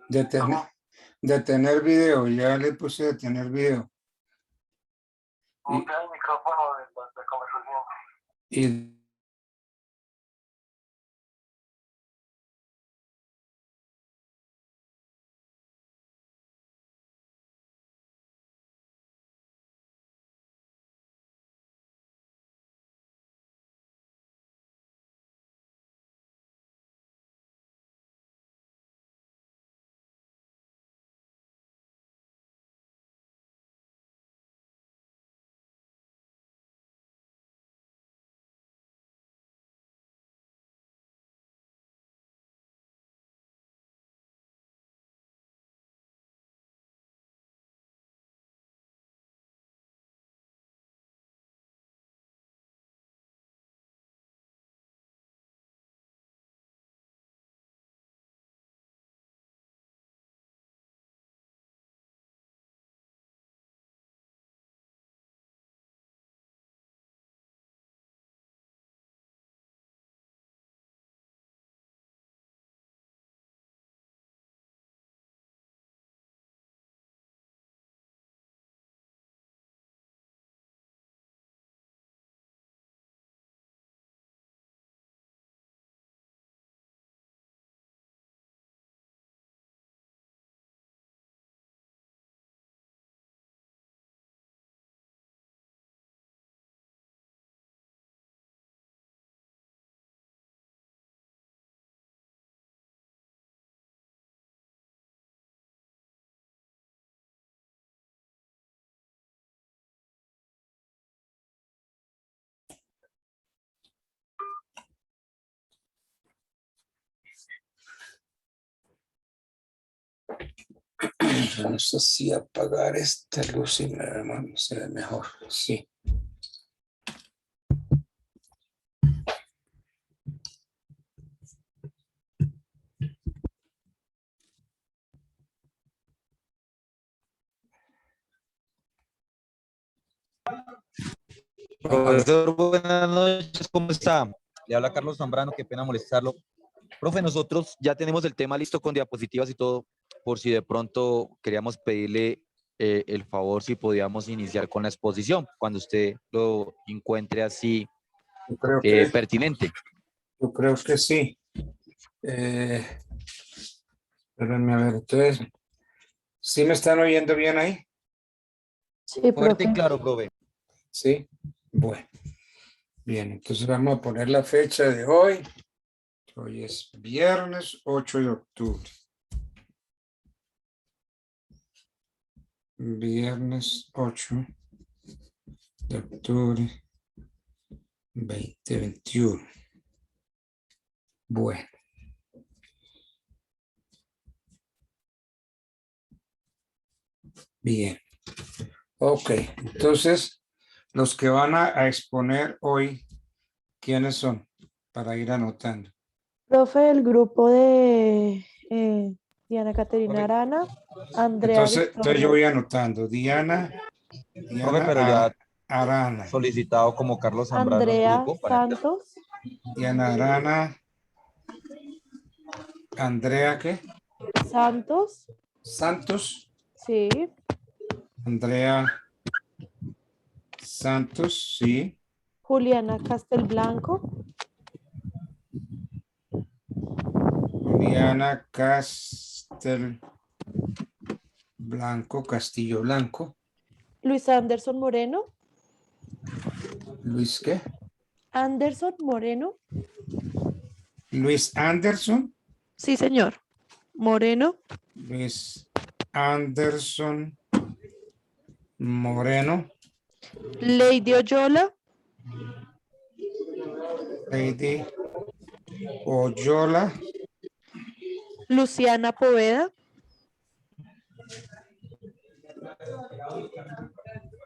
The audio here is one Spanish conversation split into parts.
Detener, detener video, ya le puse detener video. Mutea el micrófono de la conversación. Y no sé si apagar esta luz y se ve mejor. Sí. Profesor, buenas noches, ¿cómo está? Le habla Carlos Zambrano, qué pena molestarlo. Profe, nosotros ya tenemos el tema listo con diapositivas y todo, por si de pronto queríamos pedirle el favor si podíamos iniciar con la exposición, cuando usted lo encuentre así Yo creo pertinente. Yo creo que sí. Espérenme a ver, entonces, ¿sí me están oyendo bien ahí? Sí, Fuerte y profe. claro, profe. Sí. Bueno, bien, entonces vamos a poner la fecha de hoy. Hoy es viernes 8 de octubre. Viernes 8 de octubre 2021. Bueno. Bien. Ok, entonces los que van a exponer hoy, ¿quiénes son? Para ir anotando. Profe, el grupo de Diana Caterina Arana, Andrea Entonces yo Victoria, voy anotando. Diana Profe, pero ya Arana. solicitado como Carlos Zambrano al Andrea grupo para que... Santos, Diana Arana. Andrea, ¿qué? Santos, Santos. sí, Andrea Santos, sí. Juliana Castelblanco, Juliana Castel Blanco, Castillo Blanco. Luis Anderson Moreno, Luis, ¿qué? Anderson Moreno, Luis Anderson. sí señor, Moreno, Luis Anderson Moreno. Lady Oyola, Lady Oyola. Luciana Poveda,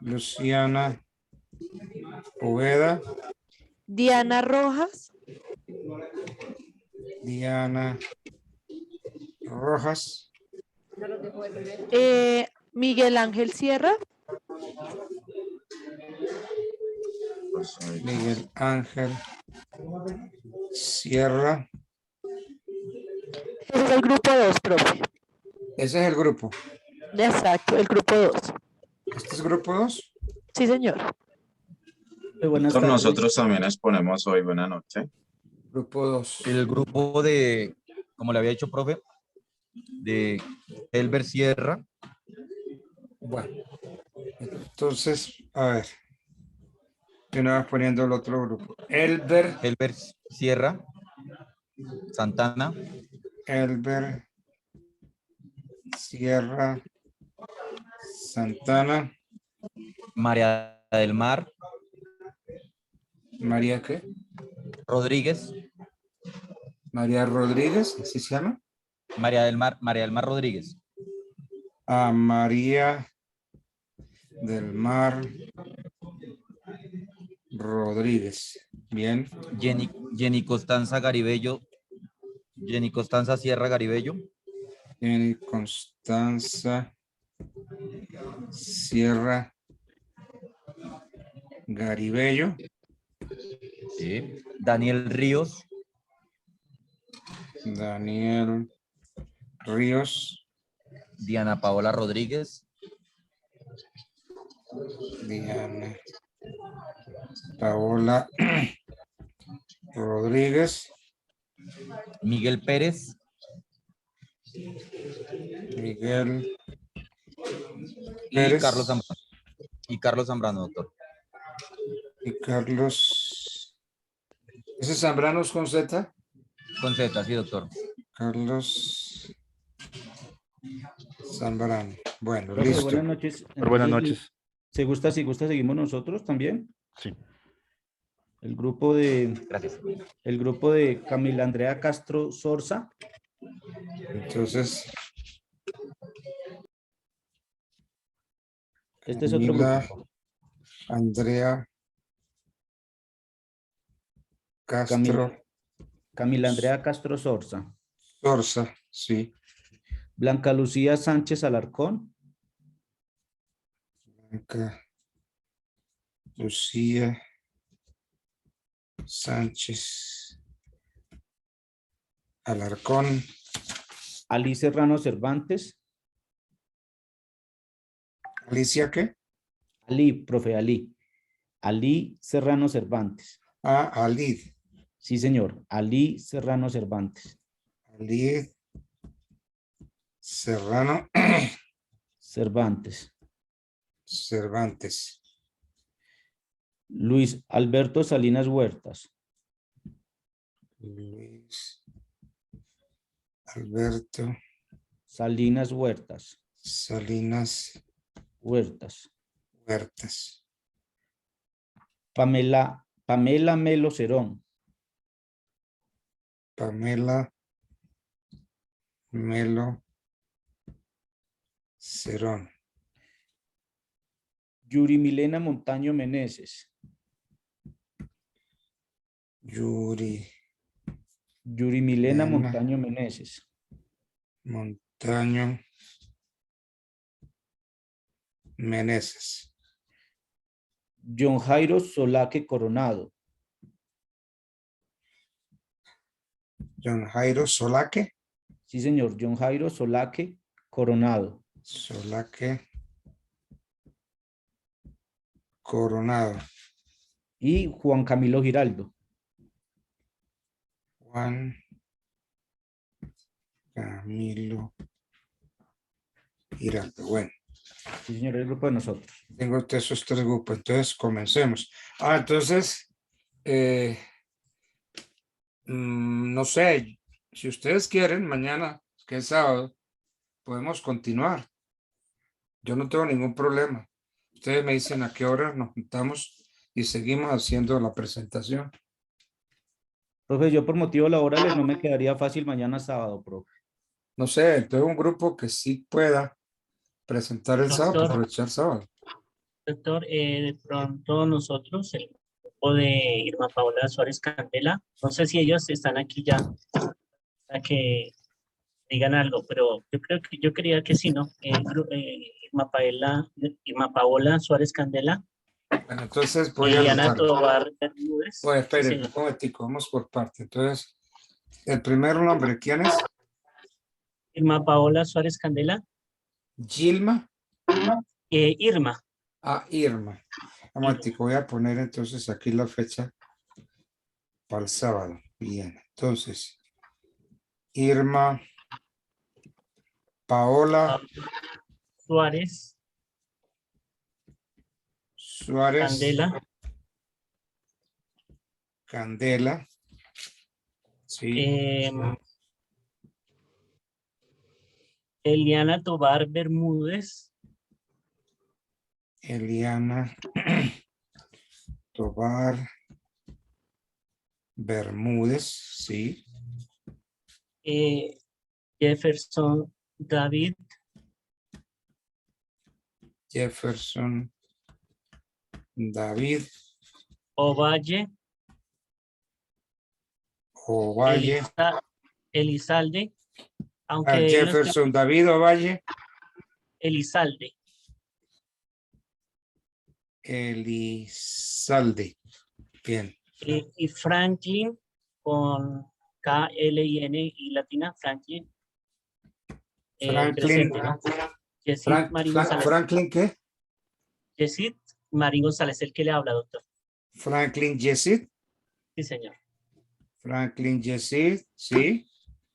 Luciana Poveda. Diana Rojas, Diana Rojas. Miguel Ángel Sierra, Miguel Ángel Sierra. ese es el grupo 2, profe. Ese es el grupo. Exacto, el grupo 2. ¿Este es grupo 2? Sí, señor. Muy buenas Doctor, tardes. nosotros también exponemos hoy. Buenas noches. Grupo 2. El grupo de, como le había dicho, profe, de Elber Sierra. Bueno, entonces, a ver. Yo no voy poniendo el otro grupo. Elber Sierra, Santana, Elber, Sierra, Santana, María del Mar María ¿qué? Rodríguez, María Rodríguez, ¿así se llama? María del Mar Rodríguez, A María del Mar Rodríguez. Bien. Jenny Constanza Garibello, Jenny Constanza Sierra Garibello, Jenny Constanza Sierra Garibello. sí. Daniel Ríos, Daniel Ríos. Diana Paola Rodríguez, Diana Paola Rodríguez. Miguel Pérez, Miguel y Pérez. Carlos Zambrano, doctor. Y Carlos. ¿Ese Zambrano es con Z? Con Z, sí, doctor. Carlos Zambrano. Bueno, Profe, listo. buenas noches. Buenas Entonces, noches. si gusta, seguimos nosotros también. Sí. El grupo de Gracias. Camila Andrea Castro Sorza. Entonces, Este es otro Camila grupo. Andrea Castro Camila Andrea Castro Sorza. Sorza, sí. Blanca Lucía Sánchez Alarcón. Blanca Lucía Sánchez Alarcón. Ali Serrano Cervantes. Alicia, ¿qué? Ali, profe, Ali. Ali Serrano Cervantes. Ah, Alid. Sí, señor. Ali Serrano Cervantes. Alid Serrano Cervantes. Cervantes. Luis Alberto Salinas Huertas. Luis Alberto Salinas Huertas. Salinas Huertas. Huertas. Pamela Melo Cerón. Pamela Melo Cerón. Yuri Milena Montaño Meneses. Yuri Milena Milena. Montaño Meneses. Montaño Meneses. John Jairo Solaque Coronado. John Jairo Solaque. Sí, señor. John Jairo Solaque Coronado. Solaque Coronado. Y Juan Camilo Giraldo. Juan Camilo Giraldo. Bueno, Sí, señor. El grupo de nosotros. tengo esos tres grupos. Entonces, comencemos. Entonces, no sé, si ustedes quieren, mañana, que es sábado, podemos continuar. Yo no tengo ningún problema. Ustedes me dicen a qué hora nos juntamos y seguimos haciendo la presentación. Profe, yo por motivos laborales no me quedaría fácil mañana sábado, profe. No sé, entonces un grupo que sí pueda presentar el sábado, Doctor. aprovechar sábado. Doctor, de pronto nosotros, el grupo de Irma Paola Suárez Candela, no sé si ellos están aquí ya para que digan algo, pero yo quería que sí, ¿no? Irma Paola Suárez Candela Bueno, entonces voy y a Ana anotar. Tobar Bermúdez. Pues esperen, Sí, un momentico, vamos por parte. Entonces, el primer nombre, ¿quién es? Irma Paola Suárez Candela. Gilma. Irma. Irma. Un momentico, voy a poner entonces aquí la fecha para el sábado. Bien, entonces, Irma Paola Suárez Suárez Candela. Candela. Sí. Eliana Tobar Bermúdez. Eliana Tobar Bermúdez, sí. Jefferson David. Jefferson David Ovalle. Ovalle. Elizalde. Aunque él no está- Jefferson David Ovalle. Elizalde. Elizalde. Bien. Y Franklin con K-L-I-N y latina, Franklin. Franklin. Presente, ¿no? Yesid Marín González. Franklin, ¿qué? Yesid Marín González, el que le habla, doctor. Franklin Yesid. Sí, señor. Franklin Yesid, sí.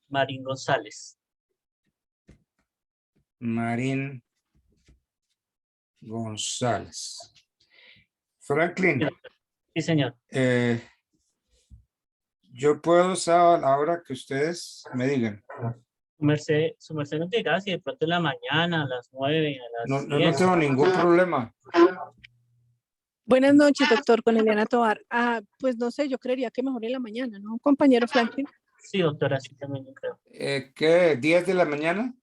Marín González. Marín González. Franklin, Sí, señor. yo puedo usar a la hora que ustedes me digan. Su merced nos dirá si de pronto en la mañana, a las 9, a las No 10. tengo ningún problema. Buenas noches, doctor, con Eliana Tobar. Pues no sé, yo creería que mejor en la mañana, ¿no, compañero Franklin? Sí, doctora, sí, también yo creo. ¿Qué? ¿10 de la mañana?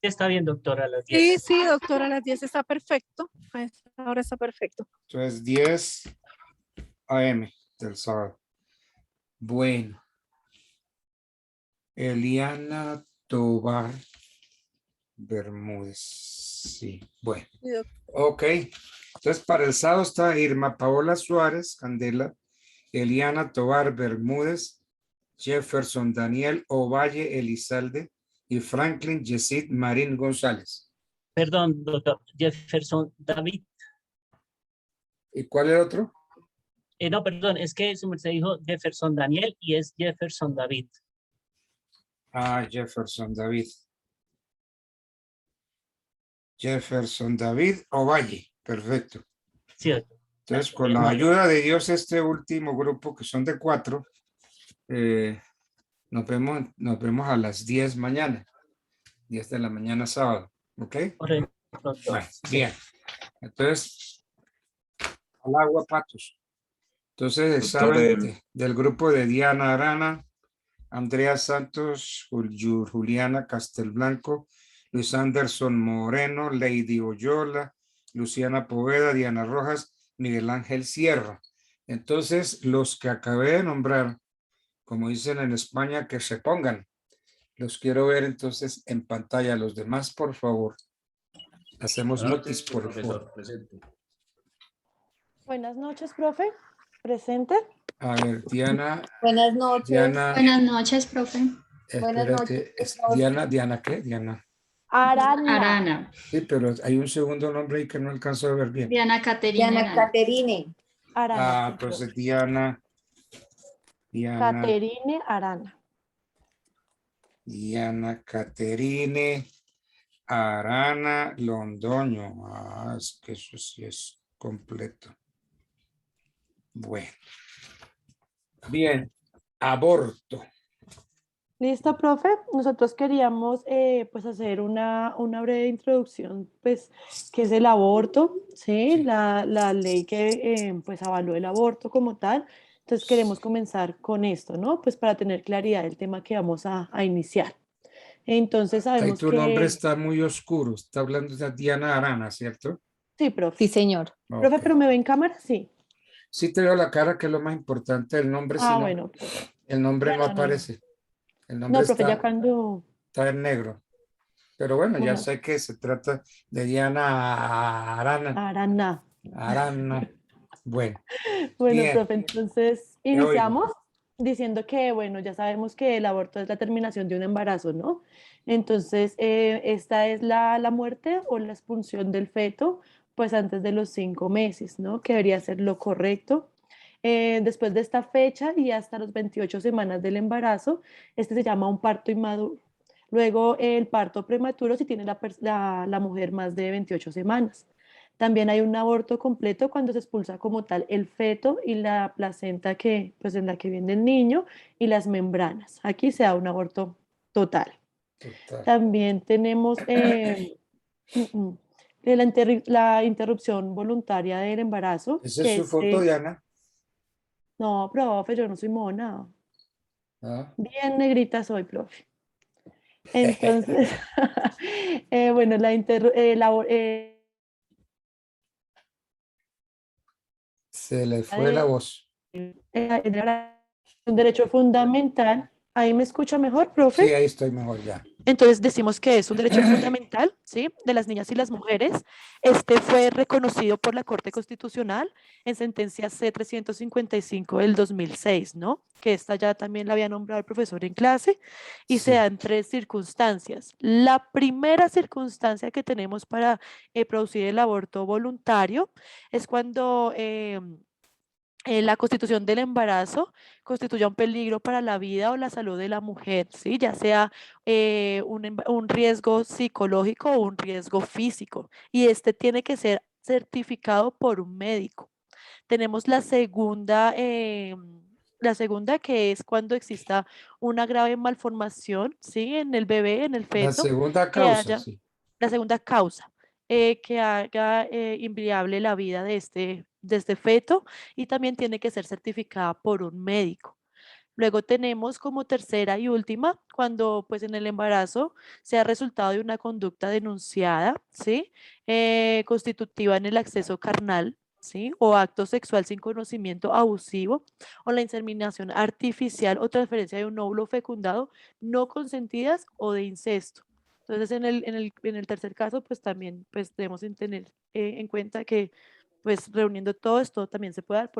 Sí, está bien, doctora, a las 10. Sí, doctora, a las 10 está perfecto. A esa hora está perfecto. Entonces 10 AM del sábado. Bueno. Eliana Tobar Bermúdez. Sí, bueno. Sí, Ok. Entonces para el sábado está Irma Paola Suárez Candela, Eliana Tobar Bermúdez, Jefferson Daniel Ovalle Elizalde y Franklin Yesid Marín González. Perdón, doctor, Jefferson David. ¿Y cuál es el otro? No, perdón, es que su merced dijo Jefferson Daniel y es Jefferson David. Jefferson David. Jefferson David Ovalle. Perfecto. Sí, doctor. Entonces, con la ayuda de Dios, este último grupo, que son de 4, nos vemos a las 10 mañana. 10 de la mañana sábado. ¿Ok? Correcto, doctor. Bueno, bien. Entonces, al agua, patos. Entonces, Doctor, saben del grupo de Diana Arana, Andrea Santos, Juliana Castelblanco, Luis Anderson Moreno, Lady Oyola, Luciana Poveda, Diana Rojas, Miguel Ángel Sierra. Entonces, los que acabé de nombrar, como dicen en España, que se pongan. Los quiero ver entonces en pantalla. Los demás, por favor. Hacemos mutis, por favor. Buenas noches, profe. ¿Presente? A ver, Diana. Buenas noches. Diana, Buenas noches, profe. Buenas espérate. noches, Diana, ¿qué? Diana. Arana. Arana. Sí, pero hay un segundo nombre ahí que no alcanzo a ver bien. Diana Caterina. Diana Caterine. Arana. Entonces Diana. Caterine Arana. Diana Caterine Arana Londoño. Es que eso sí es completo. Bueno. Bien. Aborto. ¿Listo, profe? Nosotros queríamos pues hacer una breve introducción, pues, que es el aborto, ¿sí? Sí. La ley que pues avaló el aborto como tal. Entonces queremos comenzar con esto, ¿no? Pues para tener claridad del tema que vamos a iniciar. Entonces Ahí sabemos tu que... nombre está muy oscuro. Está hablando de Diana Arana, ¿cierto? Sí, profe. Sí, señor. Profe, Ok. ¿pero me ve en cámara? Sí. Sí te veo la cara, que es lo más importante. El nombre, si no, Bueno. el nombre no No. aparece. El nombre No, profe, ya está cuando... en negro. Pero bueno, ya Bueno, sé que se trata de Diana Arana. Arana. Arana. Bueno, Bueno, bien. profe, entonces, Te oigo. ¿iniciamos? diciendo que, bueno, ya sabemos que el aborto es la terminación de un embarazo, ¿no? Entonces, esta es la muerte o la expulsión del feto, pues antes de los 5 meses, ¿no? Que debería ser lo correcto. Después de esta fecha y hasta los 28 semanas del embarazo, este se llama un parto inmaduro. Luego, el parto prematuro si tiene la mujer más de 28 semanas. También hay un aborto completo cuando se expulsa como tal el feto y la placenta que, pues, en la que viene el niño y las membranas. Aquí se da un aborto total. Total. También tenemos la interrupción voluntaria del embarazo, Esa es que su foto, Diana. no, profe, yo no soy mona. Ah, Bien negrita soy, profe. Entonces, bueno, se le fue la voz. un derecho fundamental. ¿Ahí me escucha mejor, Sí, profe? ahí estoy mejor ya. Entonces decimos que es un derecho fundamental, ¿sí? De las niñas y las mujeres. Este fue reconocido por la Corte Constitucional en sentencia C-355 del 2006, ¿no? Que esta ya también la había nombrado el profesor en clase y se Sí. da en 3 circunstancias. La primera circunstancia que tenemos para producir el aborto voluntario es cuando la constitución del embarazo constituya un peligro para la vida o la salud de la mujer, ¿sí? Ya sea un riesgo psicológico o un riesgo físico. Y este tiene que ser certificado por un médico. Tenemos la segunda que es cuando exista una grave malformación, ¿sí? En el bebé, en el La feto, segunda que causa, haya sí. la segunda causa, que haga inviable la vida de este feto y también tiene que ser certificada por un médico. Luego tenemos como tercera y última, cuando pues en el embarazo sea resultado de una conducta denunciada, ¿sí? Constitutiva en el acceso carnal, ¿sí? O acto sexual sin conocimiento abusivo, o la inseminación artificial o transferencia de un óvulo fecundado no consentidas o de incesto. Entonces, en el tercer caso, pues también pues, debemos tener en cuenta que pues reuniendo todo esto también se puede dar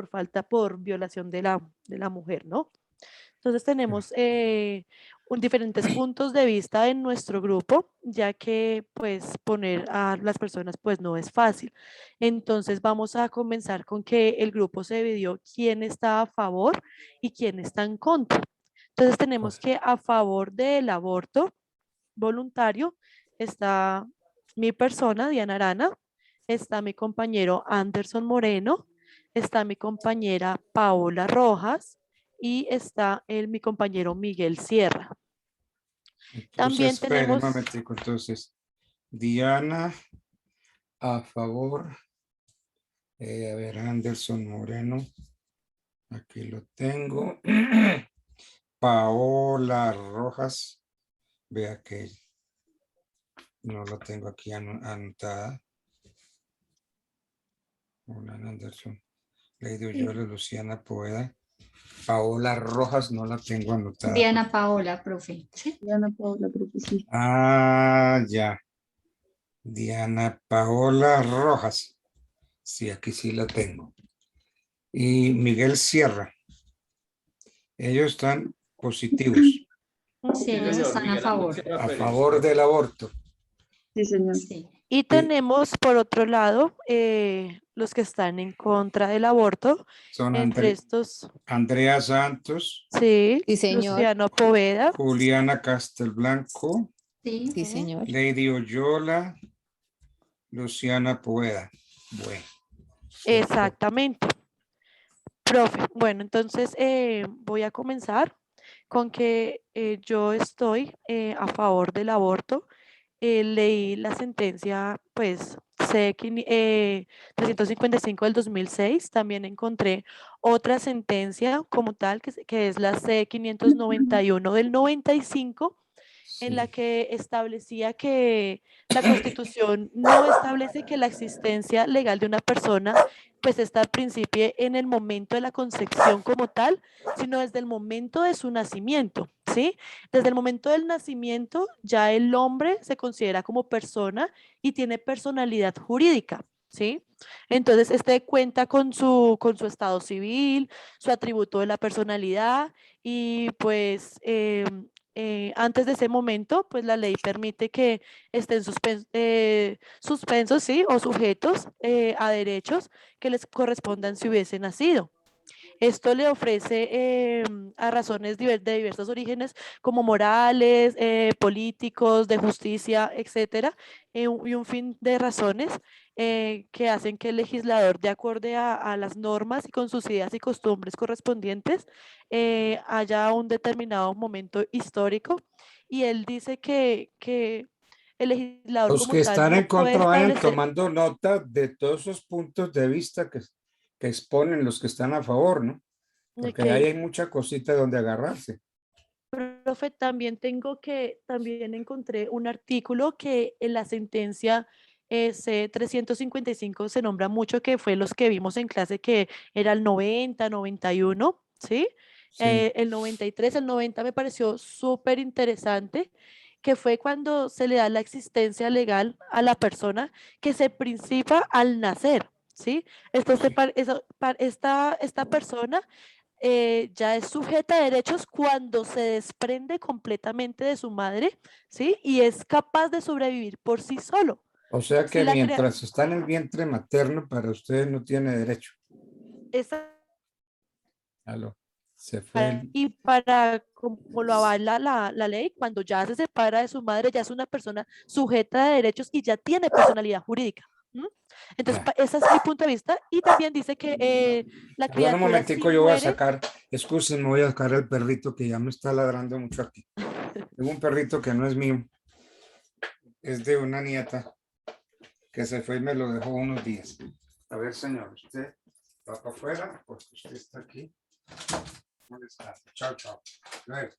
por violación de la mujer, ¿no? Entonces tenemos diferentes puntos de vista en nuestro grupo, ya que pues poner a las personas pues no es fácil. Entonces vamos a comenzar con que el grupo se dividió quién está a favor y quién está en contra. Entonces tenemos que a favor del aborto voluntario está mi persona, Diana Arana, está mi compañero Anderson Moreno, está mi compañera Paola Rojas y está mi compañero Miguel Sierra. Entonces, También espere un tenemos, momentico. Entonces, Diana, a favor. A ver, Anderson Moreno. Aquí lo tengo. Paola Rojas. Vea que no lo tengo aquí anotada. Hola, Anderson. Lady Oyola, Luciana Poeda. Paola Rojas no la tengo anotada. Diana Paola, profe. ¿Sí? Diana Paula, creo que sí. Ah, ya. Diana Paola Rojas. Sí, aquí sí la tengo. Y Miguel Sierra. Ellos están positivos. Sí, ellos están a favor. A favor del aborto. Sí, señor. Sí. y tenemos por otro lado los que están en contra del aborto. Son Entre estos, Andrea Santos, sí, Sí, señor. Luciano Poveda, Juliana Castelblanco, Sí. Sí, señor. Lady Oyola, Luciana Poeda. Bueno. exactamente. Profe, bueno, entonces voy a comenzar con que yo estoy a favor del aborto. Leí la sentencia, pues, C-355 del 2006. También encontré otra sentencia como tal, que es la C-591 del 95, en la Sí. que establecía que la Constitución no establece que la existencia legal de una persona pues está al principio en el momento de la concepción como tal, sino desde el momento de su nacimiento, ¿sí? Desde el momento del nacimiento ya el hombre se considera como persona y tiene personalidad jurídica, ¿sí? Entonces, este cuenta con su estado civil, su atributo de la personalidad y pues antes de ese momento, pues la ley permite que estén suspensos, sí, o sujetos a derechos que les correspondan si hubiesen nacido. Esto le ofrece a razones de diversos orígenes, como morales, políticos, de justicia, etcétera, y un fin de razones que hacen que el legislador, de acuerdo a las normas y con sus ideas y costumbres correspondientes, haya un determinado momento histórico. Y él dice que el legislador Los como que tal están no en puede contra vayan establecer. tomando nota de todos esos puntos de vista que exponen los que están a favor, ¿no? Porque ahí Ok. hay mucha cosita donde agarrarse. Profe, también encontré un artículo que en la sentencia C-355 se nombra mucho, que fue los que vimos en clase, que era el 90, 91, ¿sí? Sí. El 93, el 90 me pareció súper interesante, que fue cuando se le da la existencia legal a la persona que se principia al nacer, ¿sí? Sí. Esta persona ya es sujeta de derechos cuando se desprende completamente de su madre, ¿sí? Y es capaz de sobrevivir por sí solo. O sea Si que la crea mientras está en el vientre materno, para usted no tiene derecho. esa- Aló. Se fue el... y para como lo avala la ley, cuando ya se separa de su madre, ya es una persona sujeta de derechos y ya tiene personalidad jurídica. ¿M? Entonces, Ya. ese es mi punto de vista. Y también dice que la Perdón un criatura si momentico, yo voy a muere, sacar, excusen, voy a sacar el perrito que ya me está ladrando mucho aquí. Tengo un perrito que no es mío, es de una nieta que se fue y me lo dejó unos días. A ver, señor, usted va para afuera porque usted está aquí. ¿Dónde está? Chao, chao. Luego.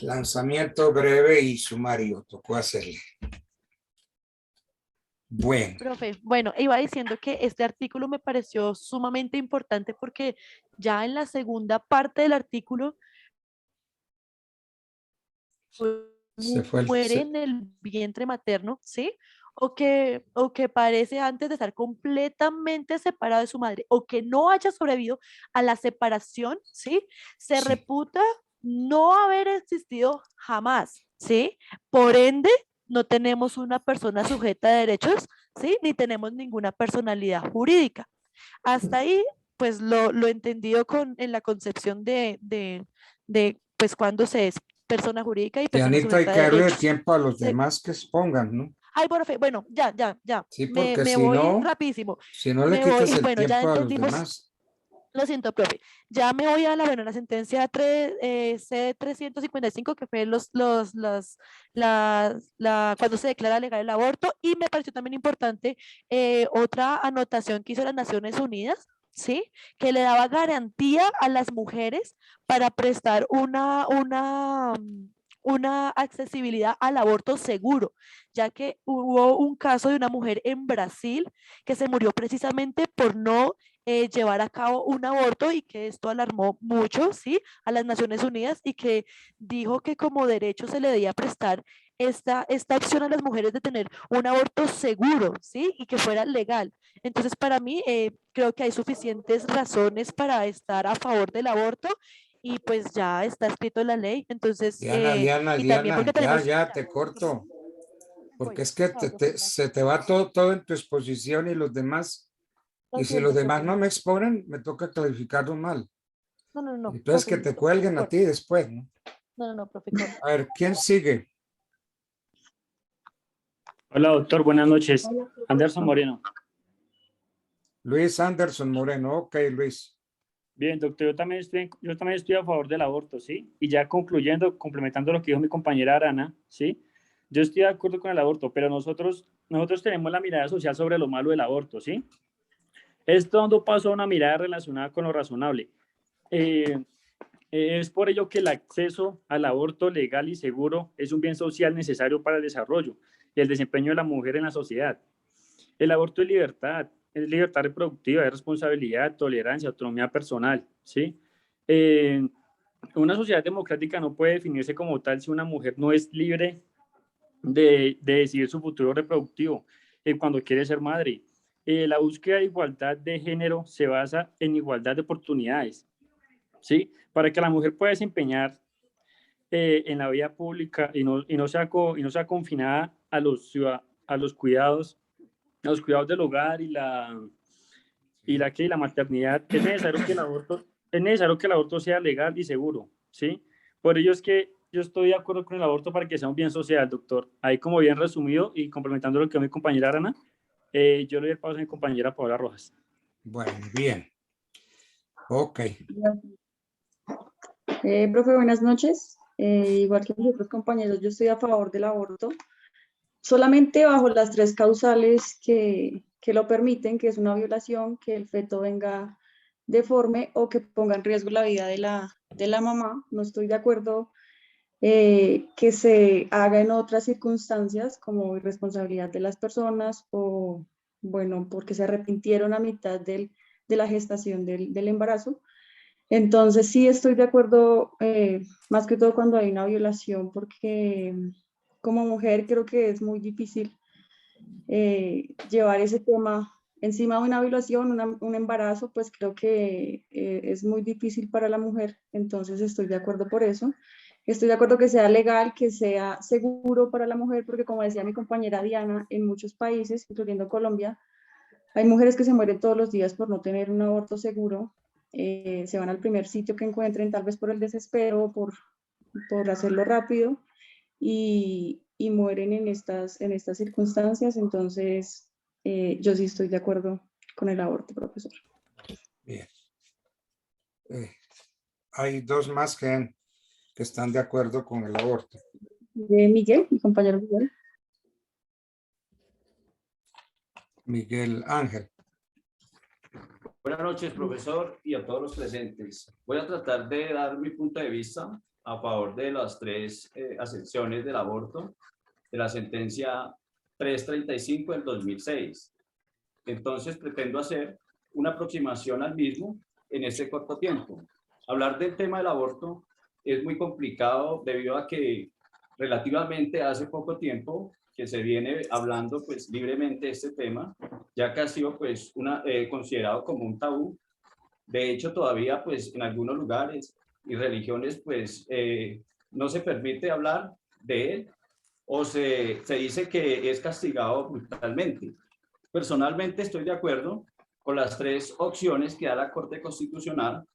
Lanzamiento breve y sumario, tocó hacerle. Bueno, profe, bueno, iba diciendo que este artículo me pareció sumamente importante porque ya en la segunda parte del artículo se fue el... muere en el vientre materno, ¿sí? O que parece antes de estar completamente separado de su madre, o que no haya sobrevivido a la separación, ¿sí? Se sí. reputa no haber existido jamás, ¿sí? Por ende, no tenemos una persona sujeta de derechos, ¿sí? Ni tenemos ninguna personalidad jurídica. Hasta ahí, pues lo entendido en la concepción de pues cuando se es persona jurídica y persona Dianita, hay sujeta que de darle derechos. tiempo a los Se- demás que expongan, ¿no? Ay, profe, bueno, ya, Sí, me, porque me si voy no, rapidísimo. si no le Me voy, quitas el bueno, ya tiempo a los entendimos, demás, lo siento, profe. Ya me voy a la sentencia C-355, que fue cuando se declara legal el aborto, y me pareció también importante otra anotación que hizo las Naciones Unidas, ¿sí? Que le daba garantía a las mujeres para prestar una accesibilidad al aborto seguro, ya que hubo un caso de una mujer en Brasil que se murió precisamente por no llevar a cabo un aborto, y que esto alarmó mucho, ¿sí? A las Naciones Unidas, y que dijo que como derecho se le debía prestar esta opción a las mujeres de tener un aborto seguro, ¿sí? Y que fuera legal. Entonces, para mí, creo que hay suficientes razones para estar a favor del aborto, y pues ya está escrito en la ley. Entonces, y también porque tenemos... Ya te corto, porque Voy, es por que favor, profesor. se te va todo en tu exposición y los demás, Lo y si los siento, demás profe. no me exponen, me toca calificarlos mal. No, Entonces profe, que te listo. cuelguen a Corto. ti después, ¿no? No, profe, corto. A ver, ¿quién sigue? Hola, doctor, buenas noches. Anderson Moreno. Luis Anderson Moreno. Ok, Luis. Bien, doctor, yo también estoy a favor del aborto, ¿sí? Y ya concluyendo, complementando lo que dijo mi compañera Arana, ¿sí? Yo estoy de acuerdo con el aborto, pero nosotros tenemos la mirada social sobre lo malo del aborto, ¿sí? Esto dando paso a una mirada relacionada con lo razonable. Eh, es por ello que el acceso al aborto legal y seguro es un bien social necesario para el desarrollo y el desempeño de la mujer en la sociedad. El aborto es libertad reproductiva, es responsabilidad, tolerancia, autonomía personal, ¿sí? Una sociedad democrática no puede definirse como tal si una mujer no es libre de decidir su futuro reproductivo cuando quiere ser madre. la búsqueda de igualdad de género se basa en igualdad de oportunidades, ¿sí? Para que la mujer pueda desempeñar en la vida pública y no sea confinada a los cuidados del hogar y la maternidad, es necesario que el aborto sea legal y seguro, ¿sí? Por ello es que yo estoy de acuerdo con el aborto para que sea un bien social, doctor. Ahí, como bien resumido y complementando lo que mi compañera Arana, yo le doy el paso a mi compañera Paola Rojas. Bueno, bien. Ok. Profe, buenas noches. Igual que mis otros compañeros, yo estoy a favor del aborto, solamente bajo las 3 causales que lo permiten, que es una violación, que el feto venga deforme o que ponga en riesgo la vida de la mamá. No estoy de acuerdo que se haga en otras circunstancias como irresponsabilidad de las personas o, bueno, porque se arrepintieron a mitad de la gestación del embarazo. Entonces sí estoy de acuerdo, más que todo cuando hay una violación, porque como mujer creo que es muy difícil llevar ese tema encima de una violación, un embarazo, pues creo que es muy difícil para la mujer. Entonces estoy de acuerdo por eso. Estoy de acuerdo que sea legal, que sea seguro para la mujer, porque como decía mi compañera Diana, en muchos países, incluyendo Colombia, hay mujeres que se mueren todos los días por no tener un aborto seguro. Se van al primer sitio que encuentren, tal vez por el desespero, por hacerlo rápido, y mueren en estas circunstancias. Entonces, yo sí estoy de acuerdo con el aborto, profesor. Bien. Hay 2 más que están de acuerdo con el aborto. Miguel, mi compañero Miguel. Miguel Ángel. Buenas noches, profesor, y a todos los presentes. Voy a tratar de dar mi punto de vista a favor de las 3 acepciones del aborto de la sentencia 335 del 2006. Entonces, pretendo hacer una aproximación al mismo en este corto tiempo. Hablar del tema del aborto es muy complicado debido a que relativamente hace poco tiempo que se viene hablando pues libremente de este tema, ya que ha sido pues considerado como un tabú. De hecho, todavía pues en algunos lugares y religiones pues no se permite hablar de él o se dice que es castigado brutalmente. Personalmente estoy de acuerdo con las 3 opciones que da la Corte Constitucional,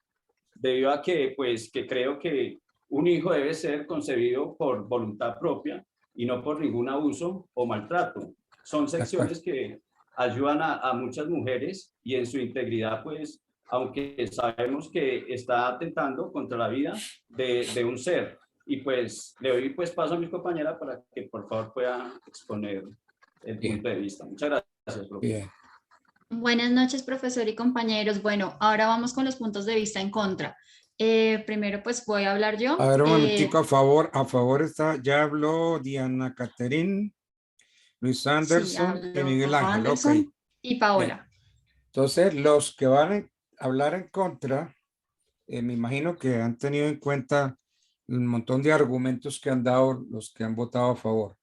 debido a que pues que creo que un hijo debe ser concebido por voluntad propia y no por ningún abuso o maltrato. Son secciones que ayudan a muchas mujeres y en su integridad, pues, aunque sabemos que está atentando contra la vida de un ser. Y pues le doy pues paso a mi compañera para que por favor pueda exponer el punto de vista. Muchas gracias, profesor. Bien. Buenas noches, profesor y compañeros. Bueno, ahora vamos con los puntos de vista en contra. Primero, pues voy a hablar yo. A ver, un momentico, a favor está, ya habló Diana Caterín, Luis Anderson sí, y Miguel Ángel. Anderson Ok. y Paola. Bien. Entonces, los que van a hablar en contra, me imagino que han tenido en cuenta un montón de argumentos que han dado los que han votado a favor.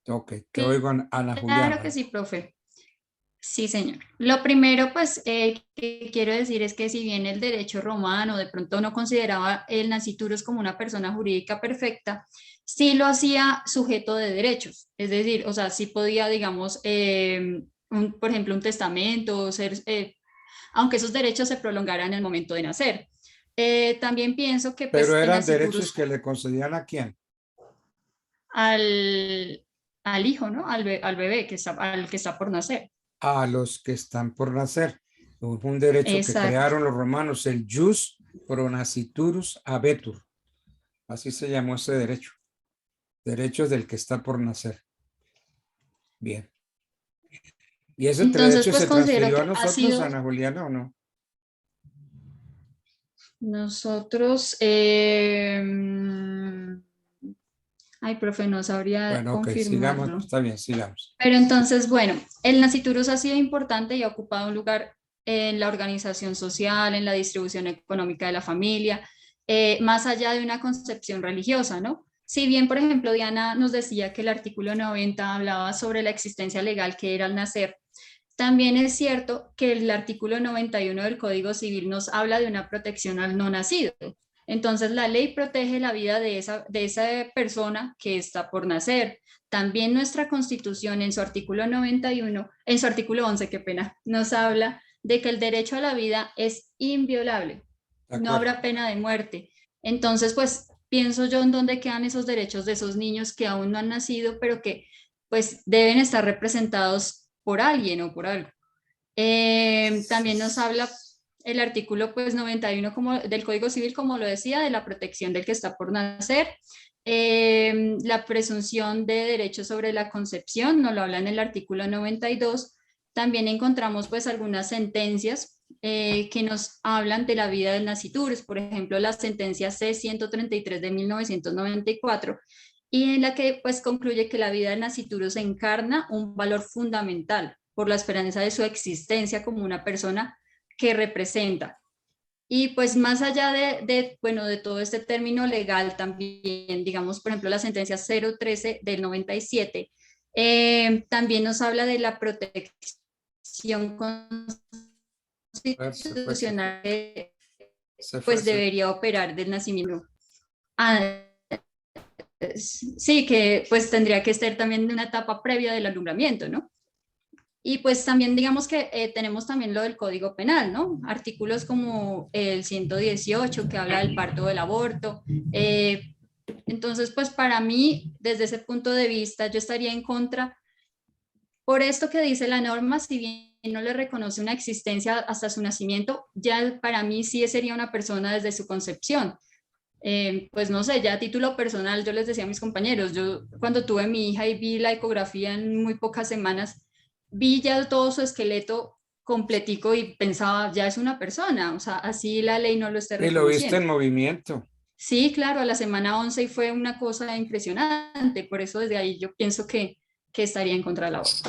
Ok, te oigo, Ana Juliana. Claro que sí, profe. Sí, señor. Lo primero, pues, que quiero decir es que si bien el derecho romano de pronto no consideraba el nasciturus como una persona jurídica perfecta, sí lo hacía sujeto de derechos. Es decir, o sea, sí podía, digamos, por ejemplo, un testamento, aunque esos derechos se prolongaran en el momento de nacer. También pienso que... Pues, pero eran derechos que le concedían ¿a quién? Al hijo, ¿no? Al bebé al que está por nacer. A los que están por nacer. Un derecho que crearon los romanos, el jus pro nasciturus habetur. Así se llamó ese derecho. Derechos del que está por nacer. Bien. ¿Y ese derecho pues, se transfirió a que nosotros, Ana Juliana, o no? Nosotros... Ay, profe, no sabría confirmarlo. Sigamos, está bien, sigamos. Pero entonces, bueno, el nasciturus ha sido importante y ha ocupado un lugar en la organización social, en la distribución económica de la familia, más allá de una concepción religiosa, ¿no? Si bien, por ejemplo, Diana nos decía que el artículo 90 hablaba sobre la existencia legal que era al nacer, también es cierto que el artículo 91 del Código Civil nos habla de una protección al no nacido. Entonces, la ley protege la vida de esa persona que está por nacer. También nuestra Constitución en su artículo 91, en su artículo 11, qué pena, nos habla de que el derecho a la vida es inviolable. No habrá pena de muerte. Entonces, pues pienso yo en dónde quedan esos derechos de esos niños que aún no han nacido, pero que pues deben estar representados por alguien o por algo. También nos habla el artículo pues 91 como, del Código Civil, como lo decía, de la protección del que está por nacer. La presunción de derechos sobre la concepción, nos lo habla en el artículo 92. También encontramos pues algunas sentencias que nos hablan de la vida del nasciturus, por ejemplo, la sentencia C-133 de 1994, y en la que pues concluye que la vida del nasciturus encarna un valor fundamental por la esperanza de su existencia como una persona que representa. Y pues más allá bueno, de todo este término legal también, digamos, por ejemplo, la sentencia 013 del 97, también nos habla de la protección constitucional que pues debería operar del nacimiento. Sí, que pues tendría que ser también de una etapa previa del alumbramiento, ¿no? Y pues también digamos que tenemos también lo del Código Penal, ¿no? Artículos como el 118 que habla del parto o del aborto. Entonces, pues para mí, desde ese punto de vista, yo estaría en contra por esto que dice la norma, si bien no le reconoce una existencia hasta su nacimiento, ya para mí sí sería una persona desde su concepción. Pues no sé, ya a título personal, yo les decía a mis compañeros, yo cuando tuve mi hija y vi la ecografía en muy pocas semanas, vi ya todo su esqueleto completico y pensaba, ya es una persona, o sea, así la ley no lo está Y lo viste en reconociendo. movimiento. Sí, claro, a la semana 11 y fue una cosa impresionante, por eso desde ahí yo pienso que estaría en contra del aborto.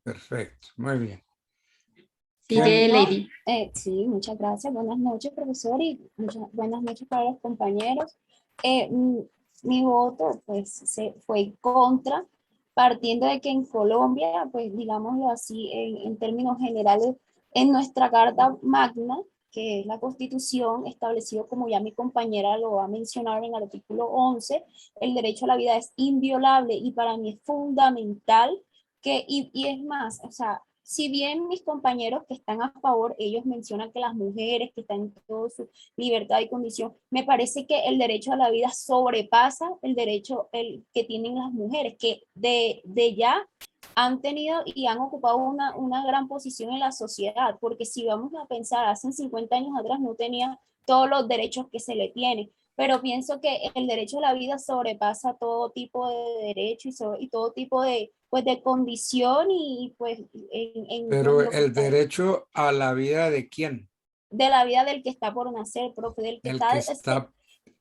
Perfecto, muy bien. Sigue, ¿Quién? Lady. Sí, muchas gracias. Buenas noches, profesor, y muchas buenas noches para los compañeros. Mi voto, pues, fue en contra, partiendo de que en Colombia, pues, digámoslo así, en términos generales, en nuestra Carta Magna, que es la Constitución, establecido como ya mi compañera lo ha mencionado en el artículo 11, el derecho a la vida es inviolable y para mí es fundamental que, y es más, o sea, si bien mis compañeros que están a favor, ellos mencionan que las mujeres que están en toda su libertad y condición, me parece que el derecho a la vida sobrepasa el derecho que tienen las mujeres, que de ya han tenido y han ocupado una gran posición en la sociedad, porque si vamos a pensar, hace 50 años atrás no tenía todos los derechos que se le tienen, pero pienso que el derecho a la vida sobrepasa todo tipo de derecho y todo tipo de, pues, de condición y pues Pero lo que el está, derecho a la vida de quién? de la vida del que está por nacer, profe, del que El que está está,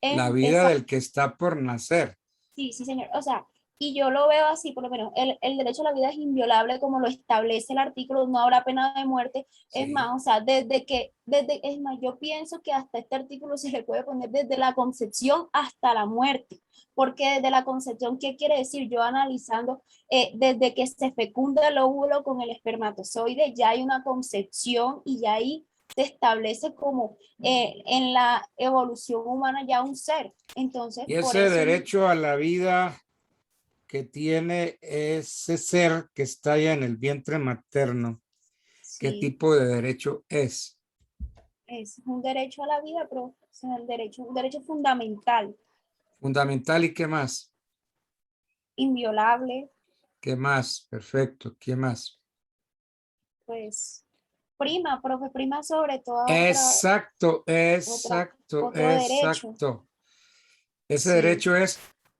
la vida del que está por nacer. sí, sí, señor. O sea, y yo lo veo así, por lo menos, el derecho a la vida es inviolable como lo establece el artículo, no habrá pena de muerte. Es Sí. más, o sea, es más, yo pienso que hasta este artículo se le puede poner desde la concepción hasta la muerte, porque desde la concepción, ¿qué quiere decir? Yo analizando, desde que se fecunda el óvulo con el espermatozoide, ya hay una concepción y ya ahí se establece como en la evolución humana ya un ser. Entonces, Y por ese eso derecho a la vida que tiene ese ser que está ya en el vientre materno, ¿qué sí, tipo de derecho es? es un derecho a la vida, pero es un derecho fundamental, Fundamental, ¿y qué más? inviolable, ¿Qué más? Perfecto, ¿qué más? pues prima, profe, prima sobre toda Exacto, exacto, otro derecho. exacto. Ese Sí, derecho es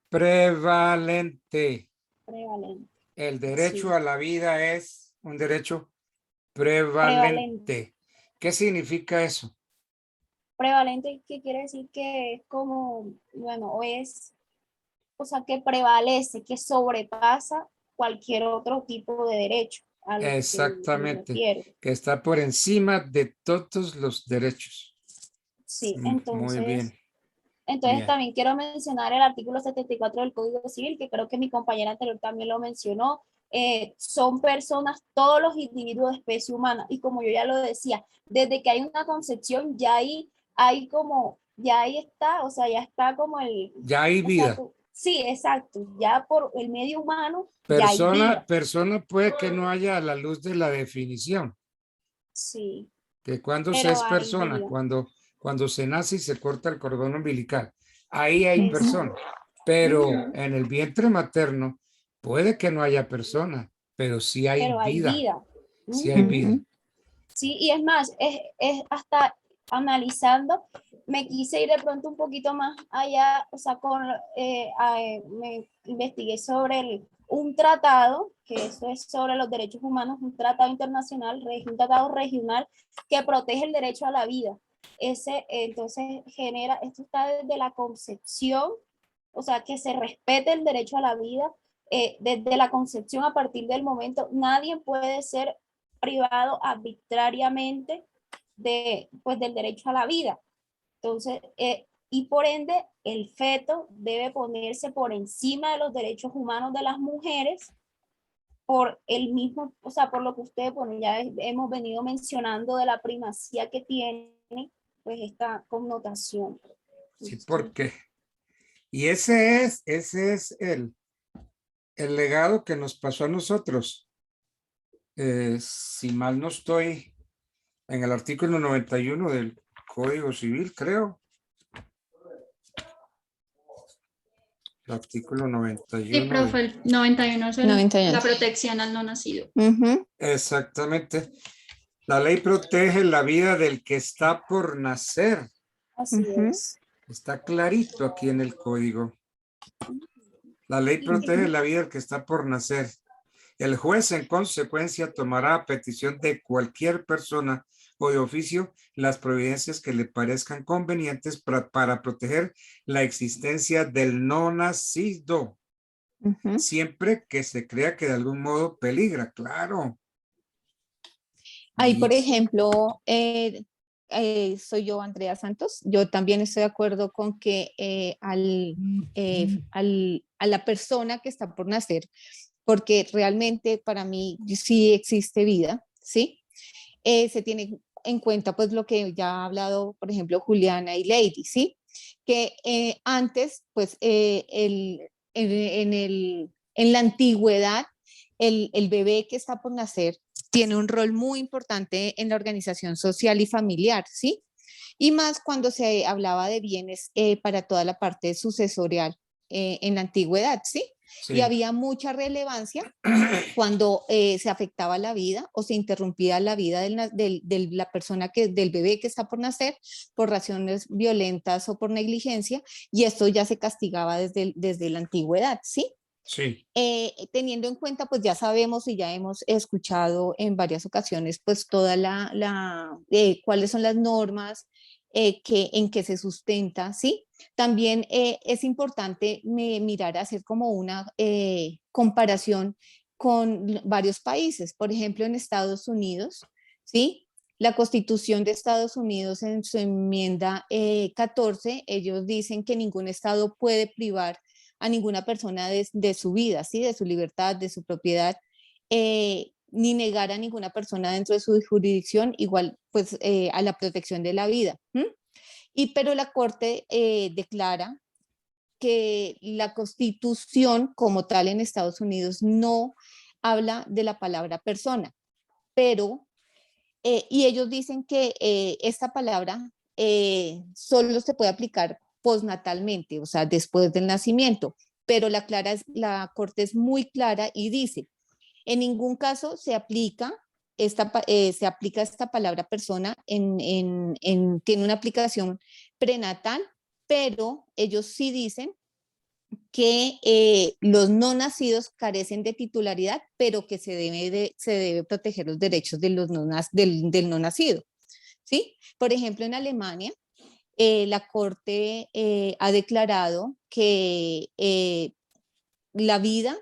prevalente. prevalente, El derecho sí, a la vida es un derecho prevalente. prevalente. ¿Qué significa eso? Prevalente, ¿qué quiere decir? Que es como, bueno, o sea, que prevalece, que sobrepasa cualquier otro tipo de derecho a lo que me Exactamente, refiero. que está por encima de todos los derechos. Sí, Muy bien, entonces bien. también quiero mencionar el artículo 74 del Código Civil, que creo que mi compañera anterior también lo mencionó, son personas, todos los individuos de especie humana. Y como yo ya lo decía, desde que hay una concepción, ya hay como, ya ahí está, o sea, ya está como el... Ya hay vida. Sí, exacto. Ya por el medio humano, ya hay vida. Persona puede que no haya a la luz de la definición. Sí. Que cuando se Pero es hay persona, vida. cuando se nace y se corta el cordón umbilical. Ahí hay Exacto. persona. Pero Ujú. en el vientre materno puede que no haya persona, pero sí hay Pero hay vida. vida. Sí hay vida. Sí, y es más, es hasta analizando, me quise ir de pronto un poquito más allá, o sea, me investigué sobre un tratado, que eso es sobre los derechos humanos, un tratado internacional, un tratado regional que protege el derecho a la vida. Entonces genera, esto está desde la concepción, o sea, que se respete el derecho a la vida, desde la concepción a partir del momento, nadie puede ser privado arbitrariamente pues, del derecho a la vida. Entonces, y por ende, el feto debe ponerse por encima de los derechos humanos de las mujeres por el mismo, o sea, por lo que ustedes, bueno, ya hemos venido mencionando de la primacía que tiene, pues, esta connotación. Sí, porque. Y ese es el legado que nos pasó a nosotros. Si mal no estoy, en el artículo 91 del Código Civil, creo. El artículo 91. Sí, profe, el 91 es 91. la protección al no nacido. Exactamente. La ley protege la vida del que está por nacer. Así es. Está clarito aquí en el código. La ley protege la vida del que está por nacer. El juez, en consecuencia, tomará a petición de cualquier persona o de oficio las providencias que le parezcan convenientes para proteger la existencia del no nacido, siempre que se crea que de algún modo peligra, claro. Ahí, por ejemplo, soy yo, Andrea Santos. Yo también estoy de acuerdo con que a la persona que está por nacer, porque realmente para mí sí existe vida, ¿sí? Se tiene en cuenta pues lo que ya ha hablado, por ejemplo, Juliana y Lady, ¿sí? Que antes, pues en la antigüedad, el bebé que está por nacer tiene un rol muy importante en la organización social y familiar, ¿sí? Y más cuando se hablaba de bienes para toda la parte sucesorial en la antigüedad, ¿sí? Sí. Y había mucha relevancia cuando se afectaba la vida o se interrumpía la vida de la persona, del bebé que está por nacer por razones violentas o por negligencia, y esto ya se castigaba desde la antigüedad, ¿sí? Sí. Teniendo en cuenta, pues ya sabemos y ya hemos escuchado en varias ocasiones, pues cuáles son las normas en que se sustenta, ¿sí? También es importante mirar, hacer como una comparación con varios países. Por ejemplo, en Estados Unidos, ¿sí? La Constitución de Estados Unidos, en su enmienda 14, ellos dicen que ningún estado puede privar a ninguna persona de su vida, ¿sí? De su libertad, de su propiedad, ni negar a ninguna persona dentro de su jurisdicción, igual pues a la protección de la vida. Pero la Corte declara que la Constitución como tal en Estados Unidos no habla de la palabra persona, pero, y ellos dicen que esta palabra solo se puede aplicar postnatalmente, o sea, después del nacimiento, pero la Corte es muy clara y dice, en ningún caso se aplica esta palabra persona, tiene una aplicación prenatal, pero ellos sí dicen que los no nacidos carecen de titularidad, pero que se debe proteger los derechos de del no nacido, ¿sí? Por ejemplo, en Alemania, la Corte ha declarado que la vida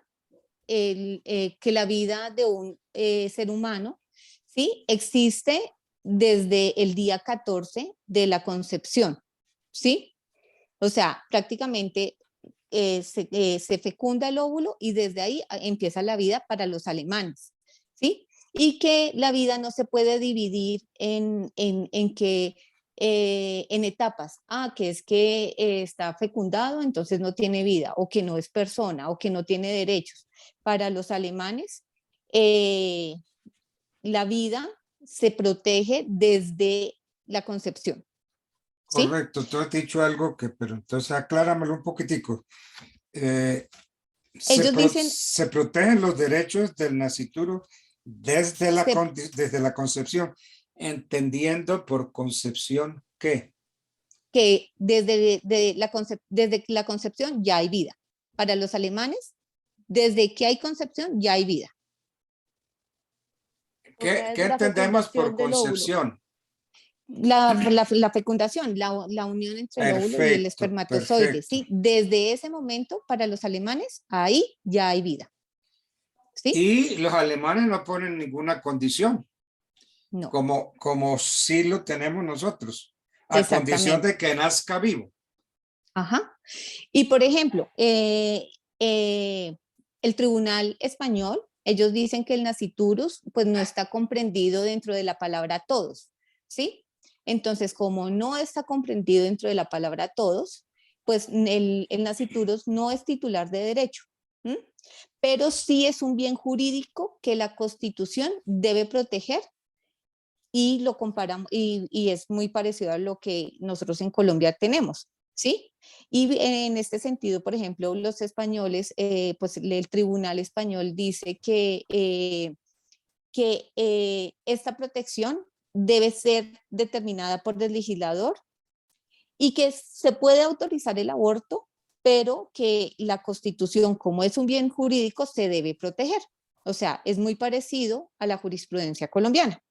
de un ser humano, ¿sí? Existe desde el día 14 de la concepción, ¿sí? O sea, prácticamente se fecunda el óvulo y desde ahí empieza la vida para los alemanes, ¿sí? Y que la vida no se puede dividir en etapas. Que es que está fecundado, entonces no tiene vida, o que no es persona, o que no tiene derechos. Para los alemanes, la vida se protege desde la concepción. ¿Sí? Correcto, tú has dicho algo que, pero entonces acláramelo un poquitico. Ellos dicen, se protegen los derechos del nascituro desde desde la concepción, entendiendo por concepción que desde la concepción ya hay vida. Para los alemanes, desde que hay concepción ya hay vida. ¿Qué entendemos por concepción? La fecundación, la unión entre el óvulo y el espermatozoide. Perfecto. ¿Sí? Desde ese momento, para los alemanes, ahí ya hay vida. ¿Sí? Y los alemanes no ponen ninguna condición. No. Como sí lo tenemos nosotros, a condición de que nazca vivo. Ajá. Y por ejemplo, el tribunal español, ellos dicen que el nasciturus pues no está comprendido dentro de la palabra todos, ¿sí? Entonces, como no está comprendido dentro de la palabra todos, pues el nasciturus no es titular de derecho, ¿m? Pero sí es un bien jurídico que la Constitución debe proteger, y lo comparamos, y es muy parecido a lo que nosotros en Colombia tenemos, ¿sí? Y en este sentido, por ejemplo, los españoles, pues el tribunal español dice que esta protección debe ser determinada por el legislador y que se puede autorizar el aborto, pero que la Constitución, como es un bien jurídico, se debe proteger. O sea, es muy parecido a la jurisprudencia colombiana,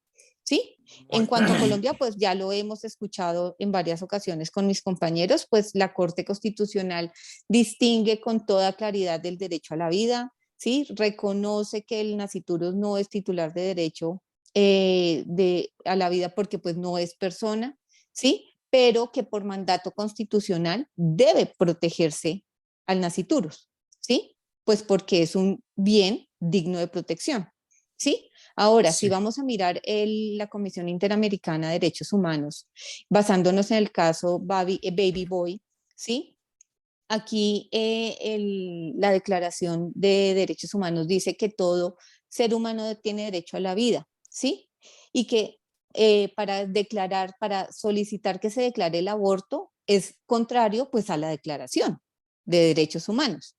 ¿sí? En cuanto a Colombia, pues ya lo hemos escuchado en varias ocasiones con mis compañeros, pues la Corte Constitucional distingue con toda claridad el derecho a la vida, ¿sí? Reconoce que el nasciturus no es titular de derecho a la vida porque pues no es persona, ¿sí? Pero que por mandato constitucional debe protegerse al nasciturus, ¿sí? Pues porque es un bien digno de protección, ¿sí? Ahora, si vamos a mirar la Comisión Interamericana de Derechos Humanos, basándonos en el caso Baby Boy, ¿sí? Aquí la Declaración de Derechos Humanos dice que todo ser humano tiene derecho a la vida, ¿sí? Y que para solicitar que se declare el aborto es contrario pues a la Declaración de Derechos Humanos,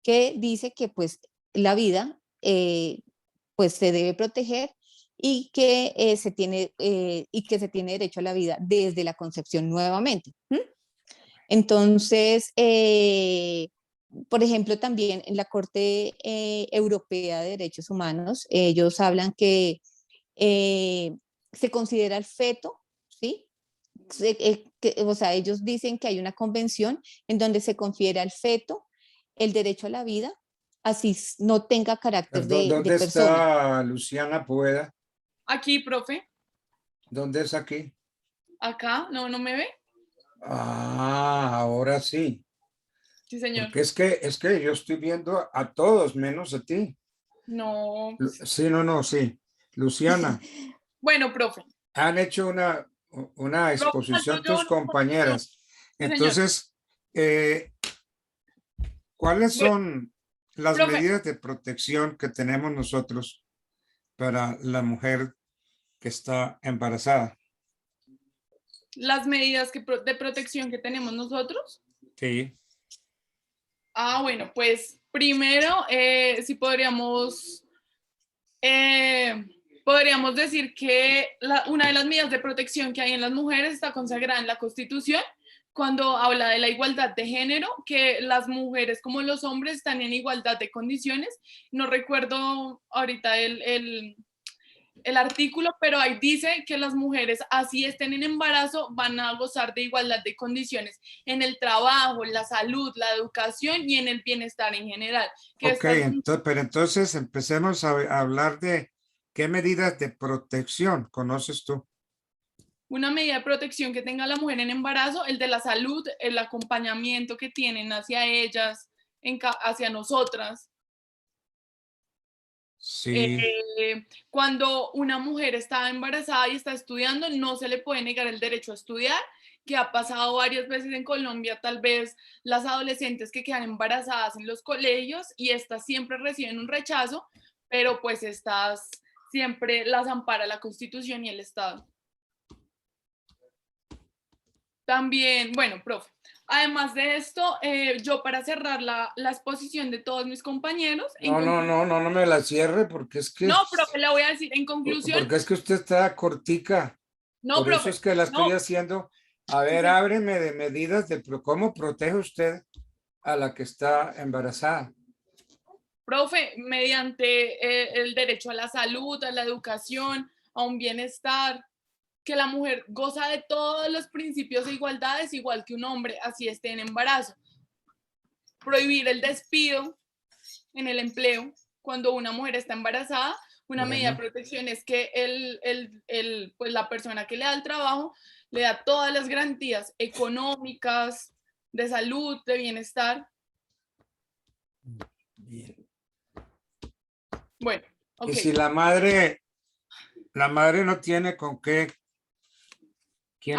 que dice que pues la vida pues se debe proteger y que se tiene derecho a la vida desde la concepción nuevamente. Entonces, por ejemplo, también en la Corte Europea de Derechos Humanos, ellos hablan que se considera el feto, ¿sí? O sea, ellos dicen que hay una convención en donde se confiere al feto el derecho a la vida, así no tenga carácter de ¿Dónde persona. está Luciana Pueda? Aquí, profe. ¿Dónde es aquí? Acá, ¿no me ve? Ahora sí. Sí, señor. Porque es que yo estoy viendo a todos menos a ti. No. Sí, no, sí. Luciana. Bueno, profe. Han hecho una exposición tus compañeras. Entonces, ¿cuáles son las medidas de protección que tenemos nosotros para la mujer que está embarazada? Las medidas de protección que tenemos nosotros. Sí. Bueno, pues primero, sí podríamos decir que una de las medidas de protección que hay en las mujeres está consagrada en la Constitución cuando habla de la igualdad de género, que las mujeres como los hombres están en igualdad de condiciones. No recuerdo ahorita el artículo, pero ahí dice que las mujeres, así estén en embarazo, van a gozar de igualdad de condiciones en el trabajo, en la salud, la educación y en el bienestar en general. Pero entonces empecemos a hablar de qué medidas de protección conoces tú. Una medida de protección que tenga la mujer en embarazo, el de la salud, el acompañamiento que tienen hacia ellas, hacia nosotras. Sí. Cuando una mujer está embarazada y está estudiando, no se le puede negar el derecho a estudiar, que ha pasado varias veces en Colombia, tal vez las adolescentes que quedan embarazadas en los colegios y estas siempre reciben un rechazo, pero pues estas siempre las ampara la Constitución y el Estado. También, bueno, profe, además de esto, yo para cerrar la exposición de todos mis compañeros... No me la cierre porque es que... No, profe, le voy a decir en conclusión... Porque es que usted está cortica. No, Por profe, eso es que la estoy no. haciendo. A ver, Sí. ábreme de medidas de cómo protege usted a la que está embarazada. Profe, mediante el derecho a la salud, a la educación, a un bienestar, que la mujer goza de todos los principios de igualdad, es igual que un hombre, así esté en embarazo. Prohibir el despido en el empleo cuando una mujer está embarazada. Una medida de protección es que pues la persona que le da el trabajo le da todas las garantías económicas, de salud, de bienestar. Bien. Bueno, ok. Y si la madre no tiene con qué, ¿quién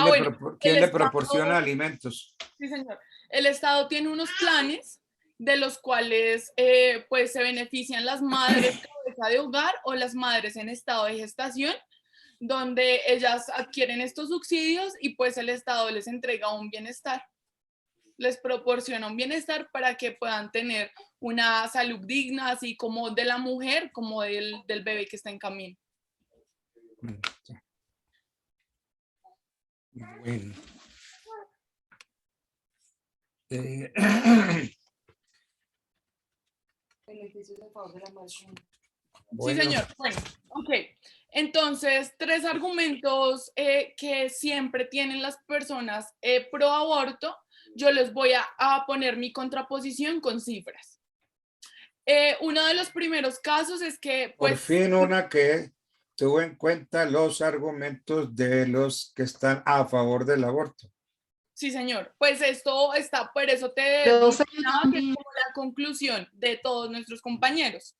le proporciona alimentos? Sí, señor. El Estado tiene unos planes de los cuales pues se benefician las madres cabeza de hogar o las madres en estado de gestación, donde ellas adquieren estos subsidios y pues el Estado les entrega un bienestar. Les proporciona un bienestar para que puedan tener una salud digna, así como de la mujer, como del bebé que está en camino. Bueno. Sí, señor. Bueno, ok. Entonces, 3 argumentos que siempre tienen las personas pro aborto, yo les voy a poner mi contraposición con cifras. Uno de los primeros casos es que, pues... Por fin una que tuvo en cuenta los argumentos de los que están a favor del aborto. Sí, señor. Pues esto está, por eso te Profe, mencionaba que es como la conclusión de todos nuestros compañeros.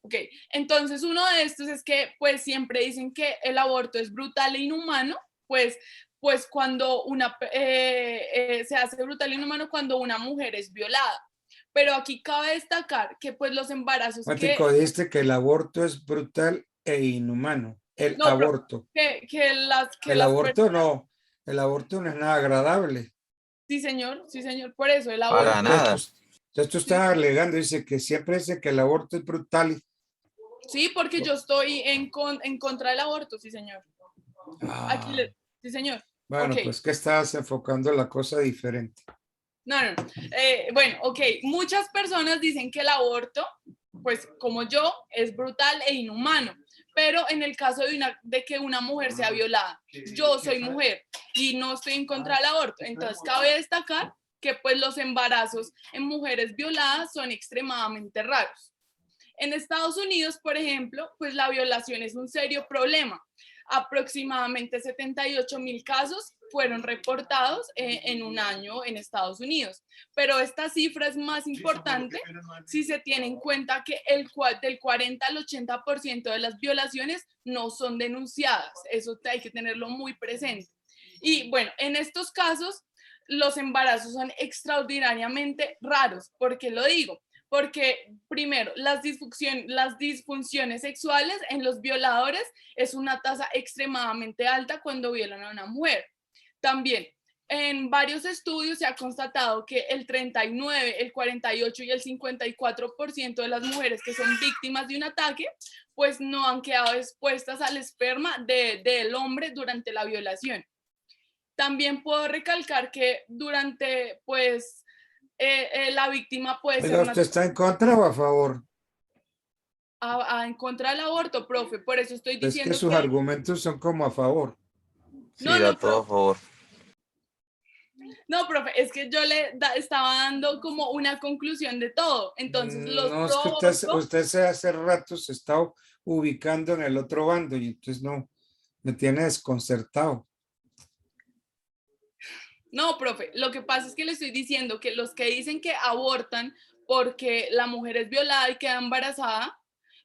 Ok, entonces uno de estos es que pues siempre dicen que el aborto es brutal e inhumano, pues cuando se hace brutal e inhumano cuando una mujer es violada. Pero aquí cabe destacar que pues los embarazos Dijiste que el aborto es brutal e inhumano. El aborto. El aborto no es nada agradable. Sí, señor, por eso el aborto. Para nada. Esto está alegando, dice que siempre dice que el aborto es brutal. Sí, porque yo estoy en contra del aborto, sí, señor. Sí, señor. Bueno, Okay. pues que estás enfocando la cosa diferente. No. Bueno, ok. Muchas personas dicen que el aborto, pues como yo, es brutal e inhumano. Pero en el caso de que una mujer sea violada, yo soy mujer y no estoy en contra del aborto. Entonces, cabe destacar que pues los embarazos en mujeres violadas son extremadamente raros. En Estados Unidos, por ejemplo, pues la violación es un serio problema. Aproximadamente 78,000 casos fueron reportados en un año en Estados Unidos. Pero esta cifra es más importante si se tiene en cuenta que del 40 al 80% de las violaciones no son denunciadas. Eso hay que tenerlo muy presente. Y bueno, en estos casos, los embarazos son extraordinariamente raros. ¿Por qué lo digo? Porque primero, las disfunciones sexuales en los violadores es una tasa extremadamente alta cuando violan a una mujer. También, en varios estudios se ha constatado que el 39, el 48 y el 54% de las mujeres que son víctimas de un ataque, pues no han quedado expuestas al esperma del hombre durante la violación. También puedo recalcar que durante, pues, la víctima puede ser... ¿Usted está en contra o a favor? En contra del aborto, profe, por eso estoy diciendo que sus argumentos son como a favor. Sí, da todo a favor. No, profe, es que yo le estaba dando como una conclusión de todo. Entonces, No, es que usted hace rato se está ubicando en el otro bando y entonces no, me tiene desconcertado. No, profe, lo que pasa es que le estoy diciendo que los que dicen que abortan porque la mujer es violada y queda embarazada,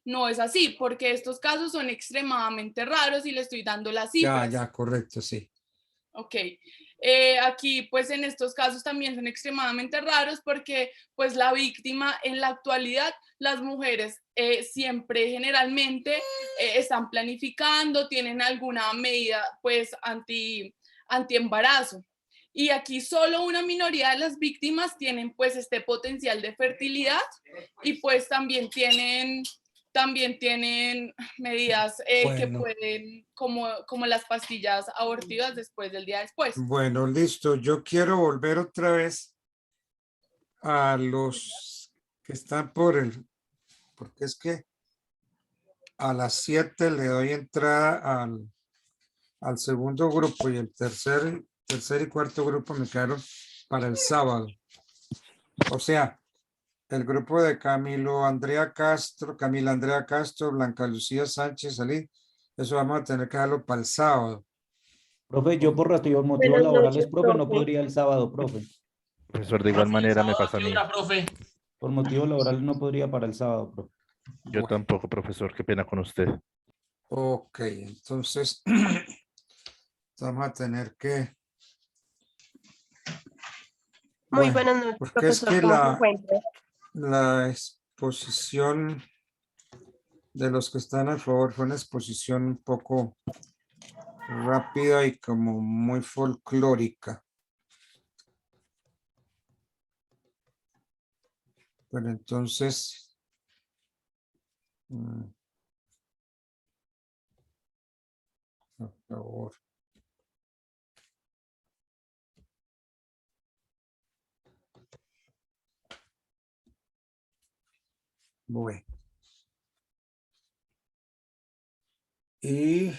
no es así, porque estos casos son extremadamente raros y le estoy dando las cifras. Ya, correcto, sí. Ok. Aquí, pues en estos casos también son extremadamente raros porque, pues la víctima en la actualidad, las mujeres siempre generalmente están planificando, tienen alguna medida, pues anti-embarazo. Y aquí solo una minoría de las víctimas tienen pues este potencial de fertilidad y pues también tienen medidas que Bueno. pueden, como las pastillas abortivas después del día después. Bueno, listo. Yo quiero volver otra vez a los que están porque es que a las 7 le doy entrada al segundo grupo y el tercer y cuarto grupo me quedaron para el sábado. O sea, el grupo de Camila Andrea Castro, Blanca Lucía Sánchez, Ali, eso vamos a tener que darlo para el sábado. Profe, yo por motivos Buenas laborales, noches, profe, no profe. podría el sábado, profe. Profesor, de igual manera me pasa a mí. Por motivos laborales no podría para el sábado, profe. Yo tampoco, profesor, qué pena con usted. Ok, entonces vamos a tener que... Muy Bueno, buenas noches, porque es profesor. que ¿Cómo se encuentra? la exposición de los que están a favor fue una exposición un poco rápida y como muy folclórica. Pero entonces, por favor. Bueno. Y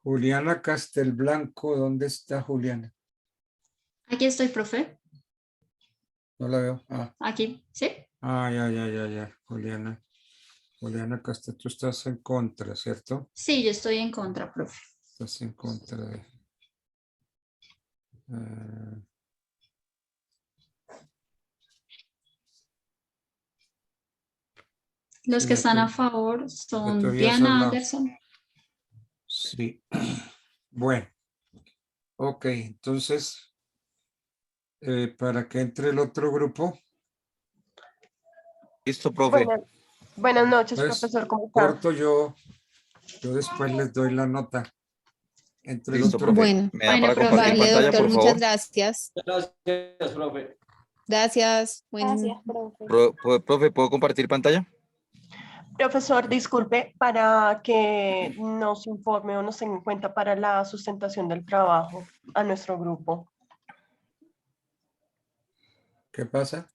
Juliana Castelblanco, ¿dónde está Juliana? Aquí estoy, profe. No la veo. Aquí, ¿sí? Ya. Juliana Castel, tú estás en contra, ¿cierto? Sí, yo estoy en contra, profe. Estás en contra de... Los sí, que ya están te- a favor ya te son habías Diana hablado. Anderson. Sí. Bueno. Ok, entonces, para que entre el otro grupo. Listo, profe. Buenas noches, Pues, profesor. ¿Cómo está? corto yo después les doy la nota. Entre el Listo, otro. profe. Bueno, ¿Me da para compartir vale, pantalla, doctor, por muchas favor? gracias. Gracias, profe. Gracias. Gracias, profe. Profe, ¿puedo compartir pantalla? Profesor, disculpe, para que nos informe o nos tenga en cuenta para la sustentación del trabajo a nuestro grupo. ¿Qué pasa?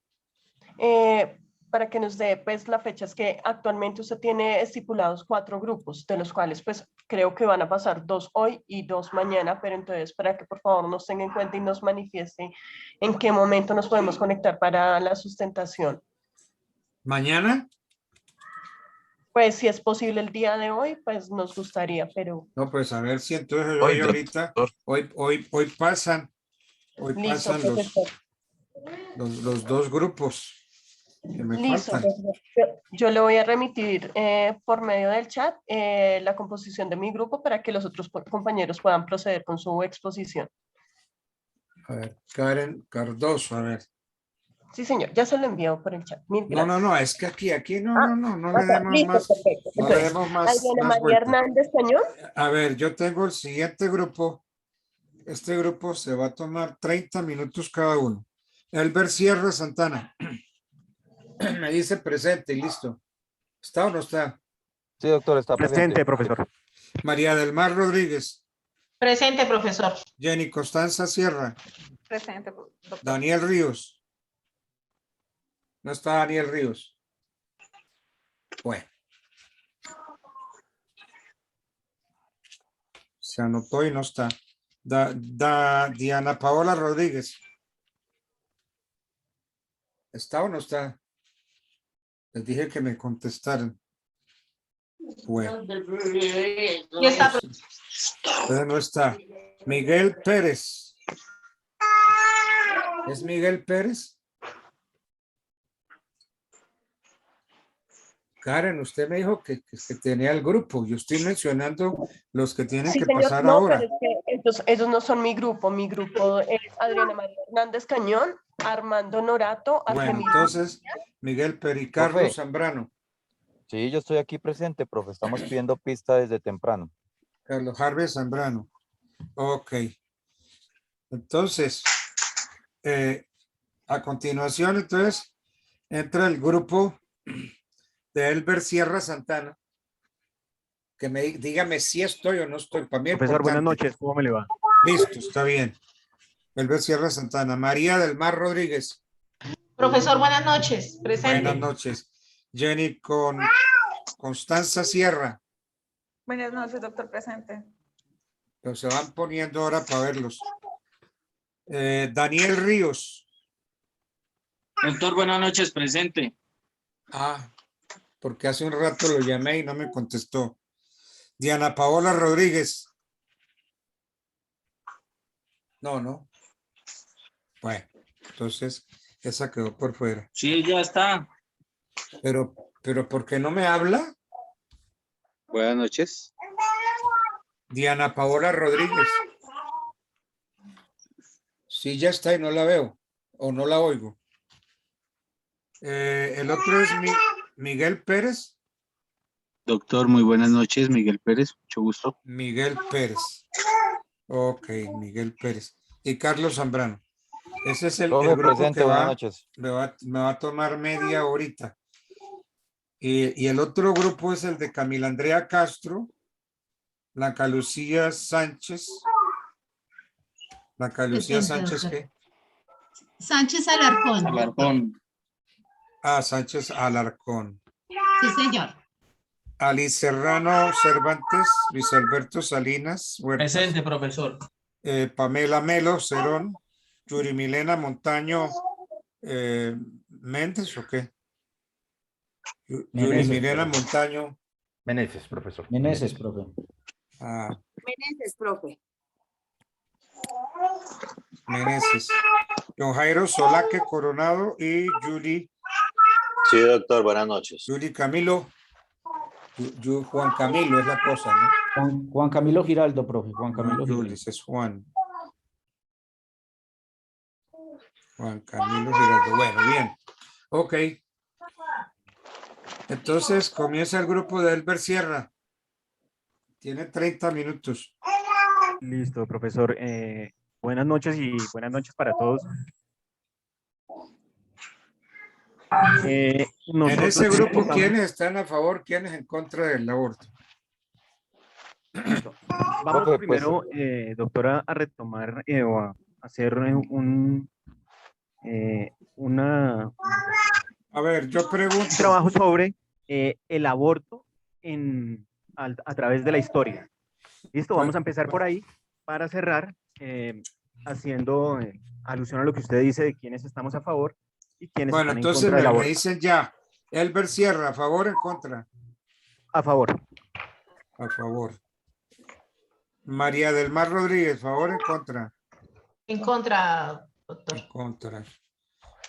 Para que nos dé pues la fecha, es que actualmente usted tiene estipulados 4 grupos, de los cuales pues creo que van a pasar 2 hoy y 2 mañana, pero entonces para que por favor nos tenga en cuenta y nos manifieste en qué momento nos podemos conectar para la sustentación. ¿Mañana? Pues si es posible el día de hoy, pues nos gustaría, pero... No, pues a ver si entonces Hoy, hoy ahorita, hoy pasan, Listo, pasan profesor. los 2 grupos que me Listo, faltan. profesor. Yo le voy a remitir por medio del chat la composición de mi grupo para que los otros compañeros puedan proceder con su exposición. A ver, Karen Cardoso, a ver. Sí, señor, ya se lo envío por el chat. Mil gracias. No, es que aquí no le Acá, demos listo, más, perfecto. no le Entonces, demos más Adriana María vuelta. Hernández Cañón. A ver, yo tengo el siguiente grupo. Este grupo se va a tomar 30 minutos cada uno. Elber Sierra Santana. Me dice presente y listo. ¿Está o no está? Sí, doctor, está presente. profesor. María del Mar Rodríguez. Presente, profesor. Jenny Constanza Sierra. Presente, doctor. Daniel Ríos. No está Daniel Ríos. Bueno. Se anotó y no está. Diana Paola Rodríguez. ¿Está o no está? Les dije que me contestaran. Bueno. Ya está. Entonces no está. Miguel Pérez. ¿Es Miguel Pérez? Karen, usted me dijo que tenía el grupo. Yo estoy mencionando los que tienen Sí, que señor, pasar no, ahora. pero es que ellos no son mi grupo es Adriana María Hernández Cañón, Armando Norato, Bueno, Argemiro. entonces, Miguel Pérez y Carlos Profe. Zambrano. Sí, yo estoy aquí presente, profe. Estamos pidiendo pista desde temprano. Carlos Harvey Zambrano. Ok. Entonces, a continuación, entonces, entra el grupo de Elber Sierra Santana. Que dígame si estoy o no estoy. Para mí es Profesor, buenas importante. noches, ¿cómo me le va? Listo, está bien. Elber Sierra Santana. María del Mar Rodríguez. Profesor, buenas noches. Presente. Buenas noches. Jenny con Constanza Sierra. Buenas noches, doctor. Presente. Pero se van poniendo ahora para verlos. Daniel Ríos. Doctor, buenas noches, presente. Ah, porque hace un rato lo llamé y no me contestó. Diana Paola Rodríguez. No. Bueno, entonces esa quedó por fuera. Sí, ya está. Pero ¿por qué no me habla? Buenas noches. Diana Paola Rodríguez. Sí, ya está y no la veo o no la oigo. El otro es Miguel Pérez. Doctor, muy buenas noches, Miguel Pérez, mucho gusto. Miguel Pérez. Ok, Miguel Pérez. Y Carlos Zambrano. Ese es el Profe, grupo presente, que buenas noches. me va a tomar media horita. Y el otro grupo es el de Camila Andrea Castro, Blanca Lucía Sánchez. Blanca Lucía Sánchez, ¿qué? Sánchez Alarcón. Alarcón. Ah, Sánchez Alarcón. Sí, señor. Ali Serrano Cervantes, Luis Alberto Salinas Huertas, Presente, profesor. Pamela Melo Cerón, Yuri Milena Montaño Méndez ¿o qué? Yuri Meneses, Milena profe. Montaño. Meneses, profesor. Meneses, profe. Ah, Meneses, profe. Meneses. Don Jairo Solaque Coronado y Yuli. Sí, doctor, buenas noches. Yuli Camilo. Juan Camilo es la cosa, ¿no? Juan Camilo Giraldo, profe. Juan Camilo Giraldo. Yulis, es Juan. Juan Camilo Giraldo. Bueno, bien. Ok. Entonces comienza el grupo de Elber Sierra. Tiene 30 minutos. Listo, profesor. Buenas noches y buenas noches para todos. En ese grupo, ¿quiénes están a favor, quiénes en contra del aborto? Vamos Profe, primero, doctora, a retomar o a hacer un A ver, yo pregunto. trabajo sobre el aborto a través de la historia. Listo, vamos a empezar por ahí para cerrar haciendo alusión a lo que usted dice de quiénes estamos a favor y quiénes Bueno, están en entonces contra del me aborto. dicen ya. Elber Sierra, ¿a favor o en contra? A favor. A favor. María del Mar Rodríguez, ¿favor o en contra? En contra, doctor. En contra.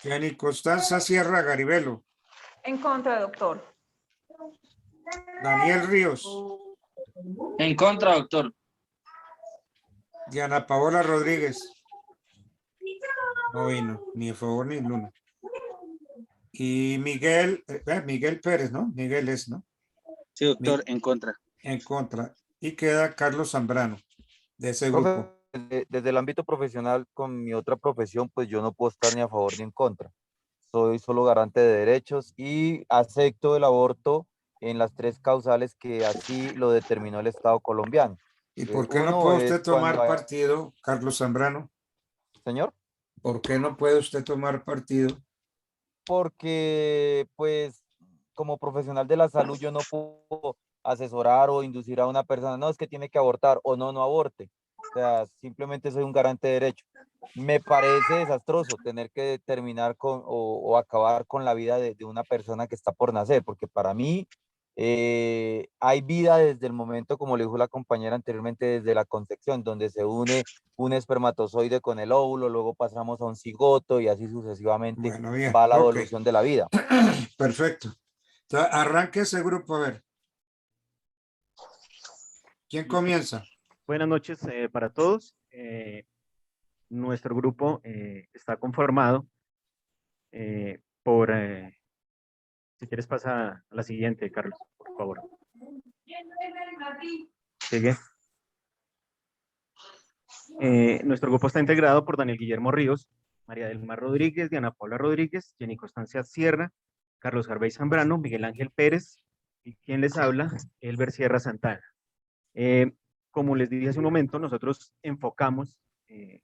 Yani Constanza Sierra Garibelo. En contra, doctor. Daniel Ríos. En contra, doctor. Diana Paola Rodríguez. No vino, ni a favor ni Luna. Y Miguel Pérez, ¿no? Miguel es, ¿no? Sí, doctor, en contra. En contra. Y queda Carlos Zambrano, de ese Profe, grupo. desde el ámbito profesional, con mi otra profesión, pues yo no puedo estar ni a favor ni en contra. Soy solo garante de derechos y acepto el aborto en las 3 causales que así lo determinó el Estado colombiano. ¿Y por qué no Uno puede es usted tomar cuando hay- partido, Carlos Zambrano? Señor. ¿Por qué no puede usted tomar partido? Porque, pues, como profesional de la salud, yo no puedo asesorar o inducir a una persona, no, es que tiene que abortar o no aborte. O sea, simplemente soy un garante de derecho. Me parece desastroso tener que terminar con o acabar con la vida de una persona que está por nacer, porque para mí Hay vida desde el momento, como le dijo la compañera anteriormente, desde la concepción, donde se une un espermatozoide con el óvulo, luego pasamos a un cigoto y así sucesivamente Bueno, bien, va la ok. evolución de la vida. Perfecto. Entonces, arranque ese grupo, a ver. ¿Quién comienza? Buenas noches para todos. Nuestro grupo está conformado por, si quieres pasa a la siguiente, Carlos, por favor. Sigue. Nuestro grupo está integrado por Daniel Guillermo Ríos, María del Mar Rodríguez, Diana Paula Rodríguez, Jenny Constancia Sierra, Carlos Harvey Zambrano, Miguel Ángel Pérez, y quien les habla, Elber Sierra Santana. Como les dije hace un momento, nosotros enfocamos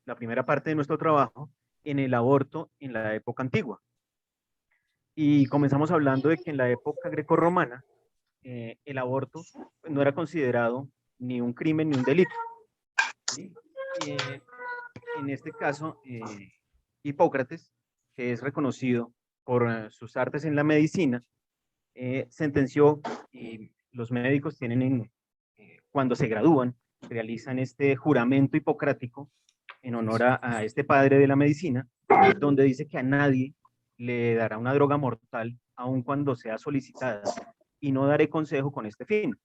la primera parte de nuestro trabajo en el aborto en la época antigua. Y comenzamos hablando de que en la época grecorromana el aborto no era considerado ni un crimen ni un delito. ¿Sí? En este caso, Hipócrates, que es reconocido por sus artes en la medicina, sentenció, y los médicos tienen cuando se gradúan, realizan este juramento hipocrático en honor a este padre de la medicina, donde dice que a nadie le dará una droga mortal, aun cuando sea solicitada, y no daré consejo con este fin.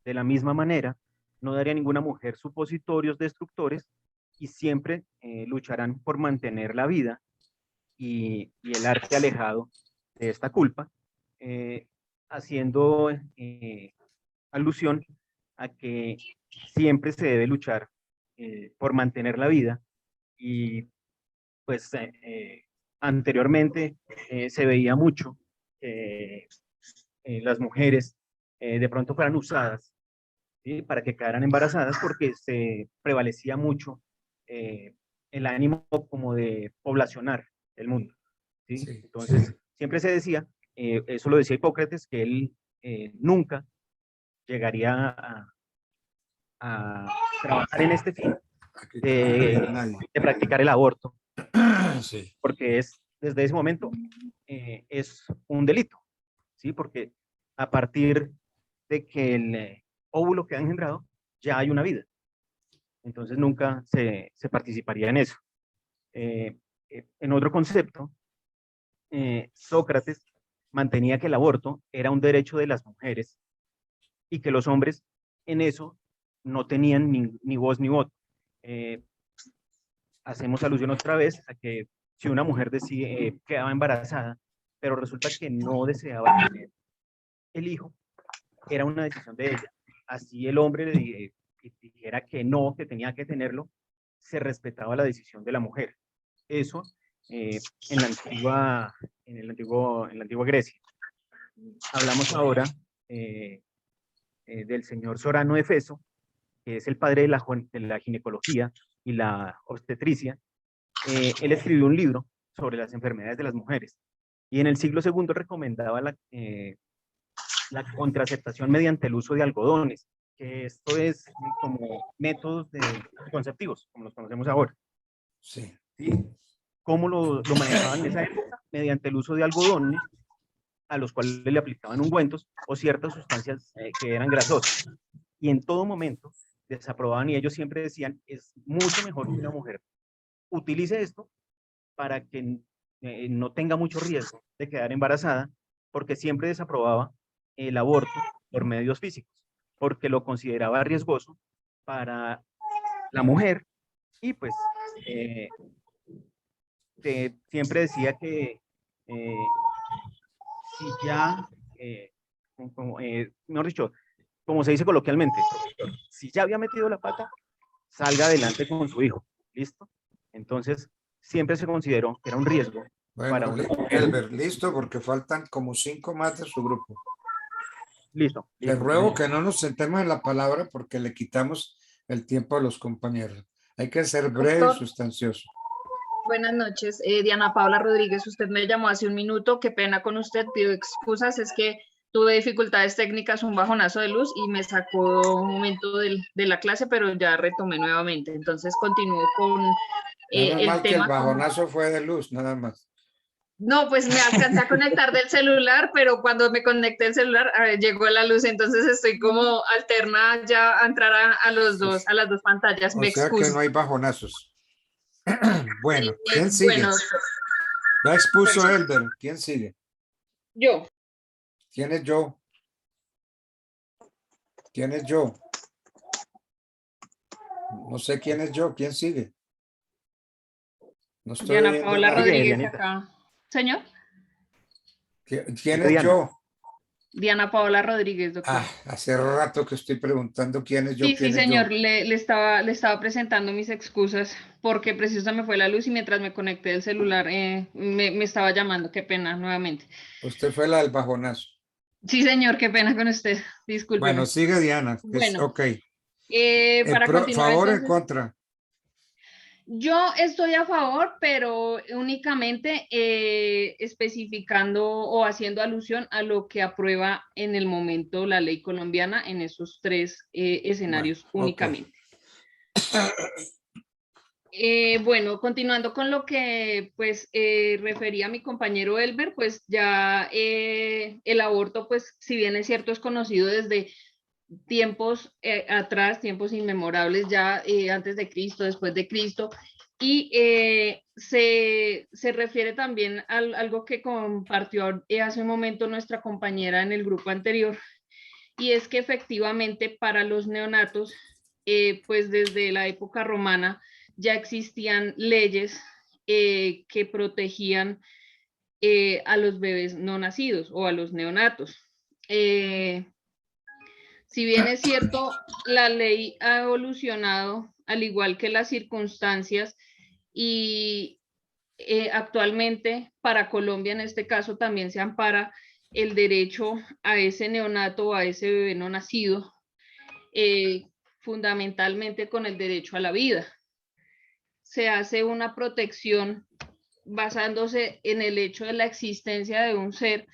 De la misma manera, no daré a ninguna mujer supositorios destructores, y siempre lucharán por mantener la vida y el arte alejado de esta culpa, haciendo alusión a que siempre se debe luchar por mantener la vida. Y pues anteriormente se veía mucho las mujeres de pronto fueran usadas, ¿sí?, para que quedaran embarazadas, porque se prevalecía mucho el ánimo como de poblacionar el mundo, ¿sí? Sí, Entonces sí. siempre se decía, eso lo decía Hipócrates, que él nunca llegaría a trabajar en este fin de practicar el aborto, Sí. porque desde ese momento es un delito, ¿sí? Porque a partir de que el óvulo queda engendrado, ya hay una vida. Entonces nunca se participaría en eso. En otro concepto, Sócrates mantenía que el aborto era un derecho de las mujeres y que los hombres en eso no tenían ni voz ni voto. Hacemos alusión otra vez a que si una mujer quedaba embarazada, pero resulta que no deseaba tener el hijo, era una decisión de ella. Así el hombre le dijera que no, que tenía que tenerlo, se respetaba la decisión de la mujer. Eso en la antigua Grecia. Hablamos ahora del señor Sorano de Efeso, que es el padre de la ginecología y la obstetricia. Él escribió un libro sobre las enfermedades de las mujeres y en el siglo II recomendaba la contraceptación mediante el uso de algodones, que esto es como métodos conceptivos, como los conocemos ahora. Sí. ¿Sí? ¿Cómo lo manejaban en esa época? Mediante el uso de algodones, a los cuales le aplicaban ungüentos o ciertas sustancias que eran grasosas. Y en todo momento desaprobaban, y ellos siempre decían, es mucho mejor que una mujer utilice esto para que no tenga mucho riesgo de quedar embarazada, porque siempre desaprobaba el aborto por medios físicos, porque lo consideraba riesgoso para la mujer, y pues siempre decía que si ya, mejor dicho, como se dice coloquialmente, si ya había metido la pata, salga adelante con su hijo, ¿listo? Entonces, siempre se consideró que era un riesgo para Bueno, una mujer. Elber, listo, porque faltan como 5 más de su grupo. Listo. Les ruego que no nos sentemos en la palabra porque le quitamos el tiempo a los compañeros. Hay que ser breve y sustancioso. Buenas noches, Diana Paula Rodríguez. Usted me llamó hace un minuto, qué pena con usted, pido excusas, es que tuve dificultades técnicas, un bajonazo de luz y me sacó un momento de la clase, pero ya retomé nuevamente. Entonces continúo con Nada el más que el tema. bajonazo fue de luz, nada más. No, pues me alcancé a conectar del celular, pero cuando me conecté el celular llegó la luz, entonces estoy como alterna ya a entrar a los dos, a las dos pantallas. O Me sea que excuso. no hay bajonazos. Bueno, ¿quién sigue? Bueno, Ya expuso Elber. ¿Quién sigue? yo. ¿Quién es yo? ¿Quién es yo? No sé quién es yo. ¿Quién sigue? No estoy Diana viendo Paola nada. Rodríguez acá. Señor. ¿Quién es yo? Diana Paola Rodríguez, doctor. Ah, hace rato que estoy preguntando quién es yo, Sí, quién sí, es yo. señor, le estaba presentando mis excusas porque preciso me fue la luz y mientras me conecté del celular me estaba llamando, qué pena nuevamente. Usted fue la del bajonazo. Sí, señor, qué pena con usted, discúlpeme. Bueno, sigue Diana. Bueno, Ok. para continuar ¿Favor o en entonces, contra? yo estoy a favor, pero únicamente especificando o haciendo alusión a lo que aprueba en el momento la ley colombiana en esos tres escenarios únicamente. Bueno, continuando con lo que pues refería mi compañero Elber, pues ya el aborto, pues si bien es cierto, es conocido desde tiempos atrás, tiempos inmemorables, ya antes de Cristo, después de Cristo, y se refiere también a algo que compartió hace un momento nuestra compañera en el grupo anterior, y es que efectivamente para los neonatos, pues desde la época romana ya existían leyes que protegían a los bebés no nacidos o a los neonatos. Si bien es cierto, la ley ha evolucionado, al igual que las circunstancias, y actualmente para Colombia en este caso también se ampara el derecho a ese neonato o a ese bebé no nacido, fundamentalmente con el derecho a la vida. Se hace una protección basándose en el hecho de la existencia de un ser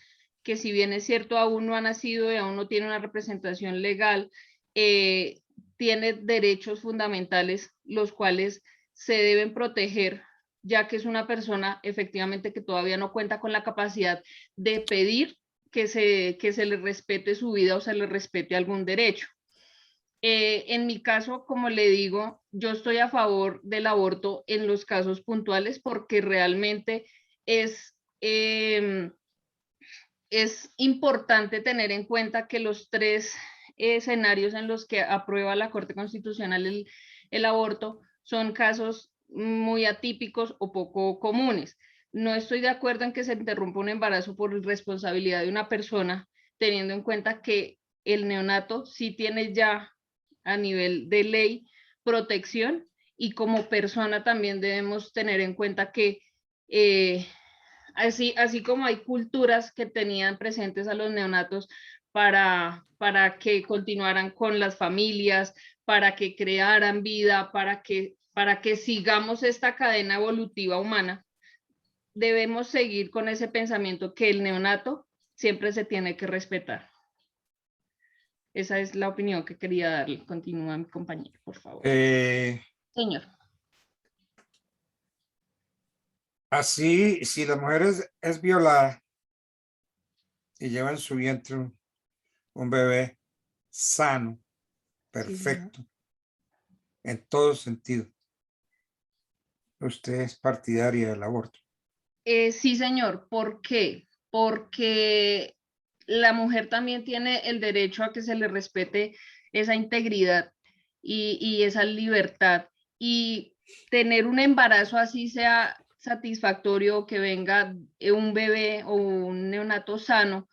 que, si bien es cierto, aún no ha nacido y aún no tiene una representación legal, tiene derechos fundamentales los cuales se deben proteger, ya que es una persona efectivamente que todavía no cuenta con la capacidad de pedir que se le respete su vida o se le respete algún derecho. En mi caso, como le digo, yo estoy a favor del aborto en los casos puntuales porque realmente es importante tener en cuenta que los tres escenarios en los que aprueba la Corte Constitucional el aborto son casos muy atípicos o poco comunes. No estoy de acuerdo en que se interrumpa un embarazo por responsabilidad de una persona, teniendo en cuenta que el neonato sí tiene ya a nivel de ley protección, y como persona también debemos tener en cuenta que así como hay culturas que tenían presentes a los neonatos para que continuaran con las familias, para que crearan vida, para que sigamos esta cadena evolutiva humana, debemos seguir con ese pensamiento que el neonato siempre se tiene que respetar. Esa es la opinión que quería darle. Continúa mi compañero, por favor. Señor. Así, si la mujer es violada y lleva en su vientre un bebé sano, perfecto, sí, en todo sentido, ¿usted es partidaria del aborto? Sí, señor. ¿Por qué? Porque la mujer también tiene el derecho a que se le respete esa integridad y esa libertad, y tener un embarazo así sea satisfactorio, que venga un bebé o un neonato sano,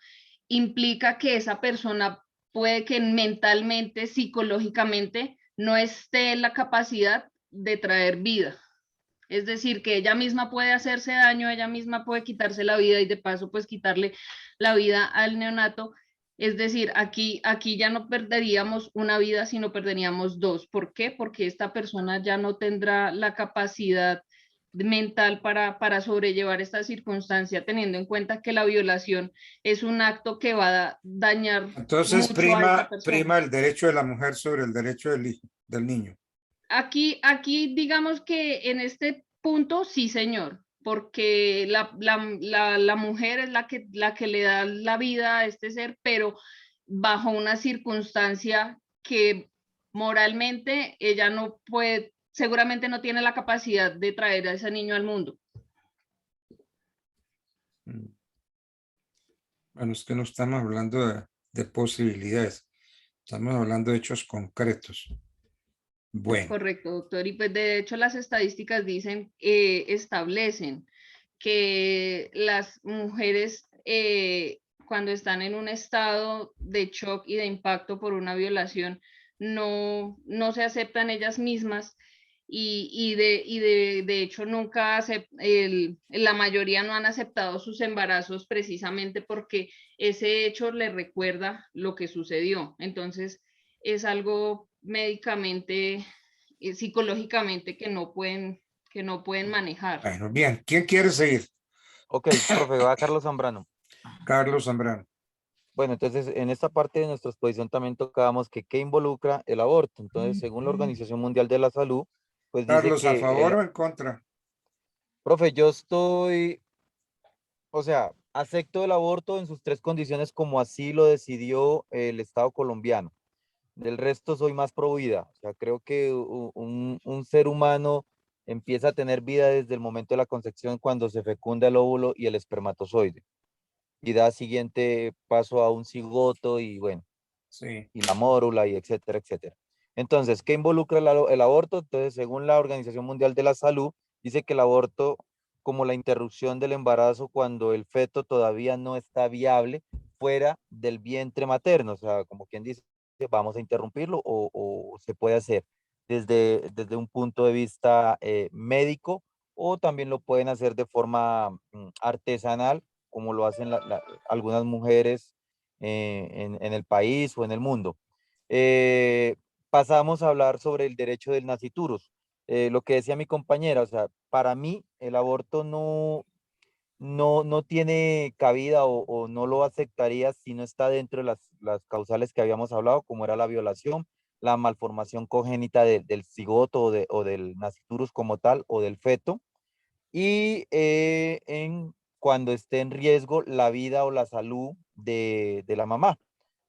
implica que esa persona puede que mentalmente, psicológicamente, no esté en la capacidad de traer vida. Es decir, que ella misma puede hacerse daño, ella misma puede quitarse la vida y de paso pues quitarle la vida al neonato. Es decir, aquí ya no perderíamos una vida, sino perderíamos dos. ¿Por qué? Porque esta persona ya no tendrá la capacidad mental para sobrellevar esta circunstancia, teniendo en cuenta que la violación es un acto que va a dañar. Entonces prima el derecho de la mujer sobre el derecho del niño. Aquí digamos que en este punto sí, señor. porque la mujer es la que le da la vida a este ser, pero bajo una circunstancia que moralmente ella no puede, seguramente no tiene la capacidad de traer a ese niño al mundo. Bueno, es que no estamos hablando de posibilidades, estamos hablando de hechos concretos. Bueno, Correcto, doctor. Y pues de hecho las estadísticas dicen, establecen que las mujeres cuando están en un estado de shock y de impacto por una violación, no se aceptan ellas mismas y de hecho nunca la mayoría no han aceptado sus embarazos precisamente porque ese hecho les recuerda lo que sucedió. Entonces es algo médicamente, psicológicamente que no pueden manejar. bueno, bien. ¿Quién quiere seguir? Ok, profe, va Carlos Zambrano. Carlos Zambrano. Bueno, entonces en esta parte de nuestra exposición también tocábamos que qué involucra el aborto. Entonces, según la Organización Mundial de la Salud, pues dice Carlos, ¿a que favor o en contra? profe, yo estoy, o sea, acepto el aborto en sus tres condiciones como así lo decidió el Estado colombiano. Del resto soy más pro vida. O sea, creo que un ser humano empieza a tener vida desde el momento de la concepción cuando se fecunda el óvulo y el espermatozoide. Y da siguiente paso a un cigoto y bueno, Sí. y la mórula y etcétera, etcétera. Entonces, ¿qué involucra el aborto? Entonces, según la Organización Mundial de la Salud, dice que el aborto, como la interrupción del embarazo cuando el feto todavía no está viable fuera del vientre materno, o sea, como quien dice, vamos a interrumpirlo o se puede hacer desde un punto de vista médico o también lo pueden hacer de forma artesanal, como lo hacen algunas mujeres en el país o en el mundo. Pasamos a hablar sobre el derecho del nasciturus. Lo que decía mi compañera, o sea, para mí el aborto no tiene cabida o no lo aceptaría si no está dentro de las causales que habíamos hablado, como era la violación, la malformación congénita del cigoto o del nasciturus como tal o del feto, y cuando esté en riesgo la vida o la salud de la mamá,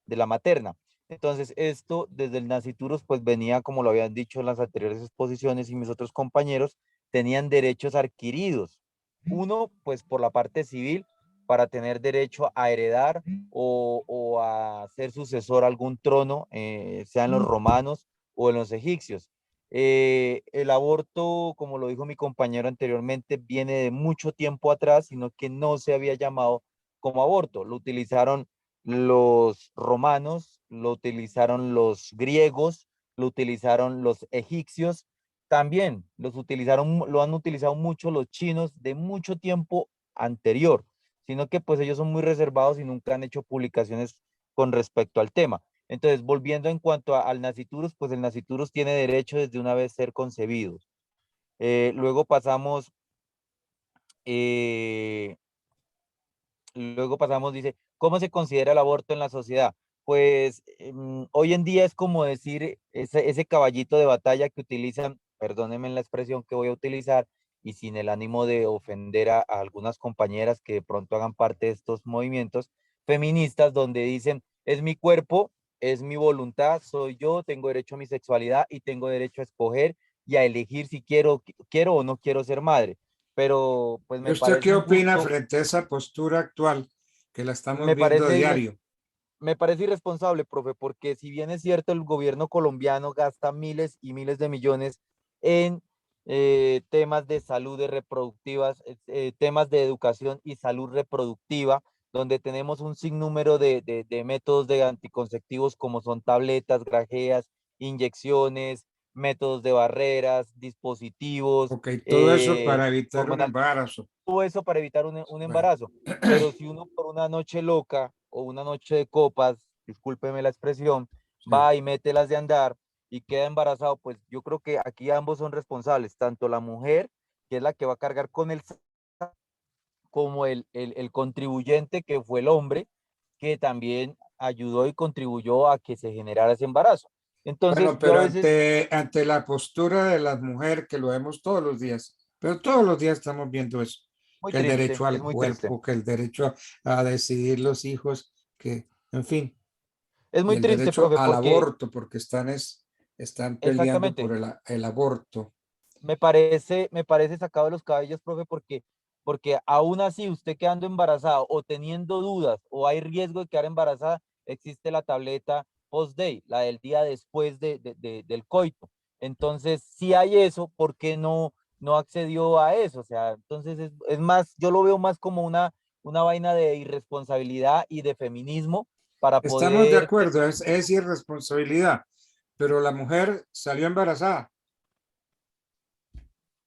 de la materna. Entonces, esto desde el nasciturus, pues venía, como lo habían dicho en las anteriores exposiciones y mis otros compañeros, tenían derechos adquiridos. Uno, pues por la parte civil, para tener derecho a heredar o a ser sucesor a algún trono, sea en los romanos o en los egipcios. El aborto, como lo dijo mi compañero anteriormente, viene de mucho tiempo atrás, sino que no se había llamado como aborto. Lo utilizaron los romanos, lo utilizaron los griegos, lo utilizaron los egipcios, también lo han utilizado mucho los chinos de mucho tiempo anterior, sino que pues ellos son muy reservados y nunca han hecho publicaciones con respecto al tema. Entonces, volviendo en cuanto al nasciturus, pues el nasciturus tiene derecho desde una vez ser concebidos. Luego pasamos, dice, ¿cómo se considera el aborto en la sociedad? Pues hoy en día es como decir ese caballito de batalla que utilizan, perdónenme la expresión que voy a utilizar, y sin el ánimo de ofender a algunas compañeras que de pronto hagan parte de estos movimientos feministas, donde dicen, es mi cuerpo, es mi voluntad, soy yo, tengo derecho a mi sexualidad y tengo derecho a escoger y a elegir si quiero o no quiero ser madre. Pero pues ¿Y me usted parece qué opina injusto, frente a esa postura actual que la estamos me viendo a parece, diario? me parece irresponsable, profe, porque si bien es cierto, el gobierno colombiano gasta miles y miles de millones en temas de salud reproductivas, temas de educación y salud reproductiva, donde tenemos un sinnúmero de métodos de anticonceptivos como son tabletas, grajeas, inyecciones, métodos de barreras, dispositivos, Ok, todo eso para evitar un hormonal, embarazo. todo eso para evitar un Bueno, embarazo. Pero si uno por una noche loca o una noche de copas, discúlpeme la expresión, sí. va y mete las de andar y queda embarazado, pues yo creo que aquí ambos son responsables, tanto la mujer, que es la que va a cargar con el como el contribuyente, que fue el hombre, que también ayudó y contribuyó a que se generara ese embarazo. Entonces, Bueno, yo a pero veces, ante la postura de la mujer, que lo vemos todos los días, Pero todos los días estamos viendo eso. Muy Que el triste, derecho al es muy triste. cuerpo, que el derecho a decidir los hijos, que, en fin, Es y muy el triste, derecho profe, al porque aborto, porque están peleando por exactamente, el aborto. me parece sacado de los cabellos, profe, porque aún así usted quedando embarazada o teniendo dudas o hay riesgo de quedar embarazada, existe la tableta post-day, la del día después del coito. Entonces, si hay eso, ¿por qué no accedió a eso? O sea, entonces es más, yo lo veo más como una vaina de irresponsabilidad y de feminismo para Estamos de poder, acuerdo, es irresponsabilidad, pero la mujer salió embarazada.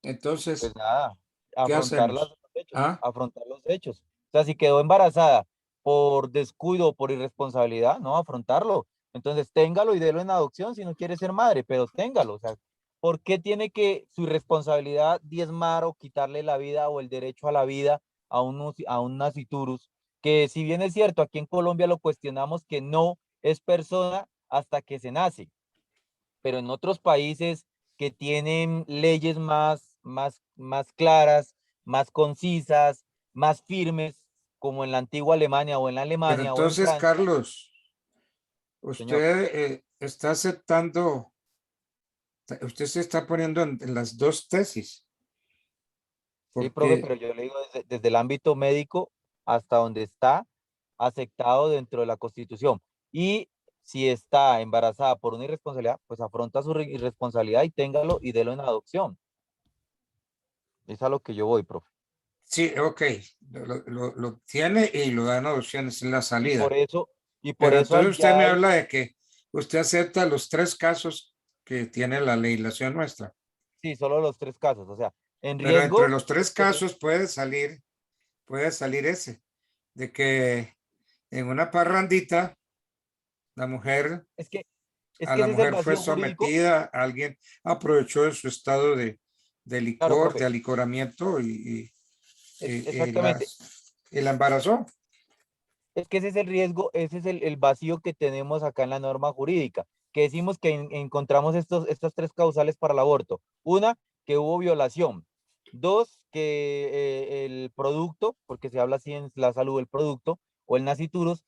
Entonces, pues nada, ¿qué afrontar los hacemos? hechos, ¿Ah? afrontar los hechos. O sea, si quedó embarazada por descuido o por irresponsabilidad, no, afrontarlo. Entonces, téngalo y délo en adopción si no quiere ser madre, pero téngalo. O sea, ¿por qué tiene que su irresponsabilidad diezmar o quitarle la vida o el derecho a la vida a un naciturus? Que si bien es cierto, aquí en Colombia lo cuestionamos que no es persona hasta que se nace, pero en otros países que tienen leyes más claras, más concisas, más firmes, como en la antigua Alemania o en la Pero Alemania o en entonces, Francia, Carlos, señor. está aceptando, usted se está poniendo en las dos tesis, Sí, profe, porque pero yo le digo desde el ámbito médico hasta donde está aceptado dentro de la Constitución. Y si está embarazada por una irresponsabilidad, pues afronta su irresponsabilidad y téngalo y délo en adopción. Es a lo que yo voy, profe. sí, ok, lo tiene y lo dan adopciones en la Y por salida. eso, y por Pero eso entonces usted allá me hay, habla de que usted acepta los tres casos que tiene la legislación nuestra. sí, solo los 3 casos. O sea, en Pero entre riesgo, los tres casos puede salir ese, de que en una parrandita la mujer, es que, es a que la ese es el mujer fue vacío jurídico. sometida, alguien aprovechó de su estado de Claro, licor, de profe, alicoramiento exactamente. y la embarazó. Es que ese es el riesgo, ese es el vacío que tenemos acá en la norma jurídica, que decimos que encontramos estas 3 causales para el aborto. Una, que hubo violación. 2, que el producto, porque se habla así en la salud del producto, o el naciturus,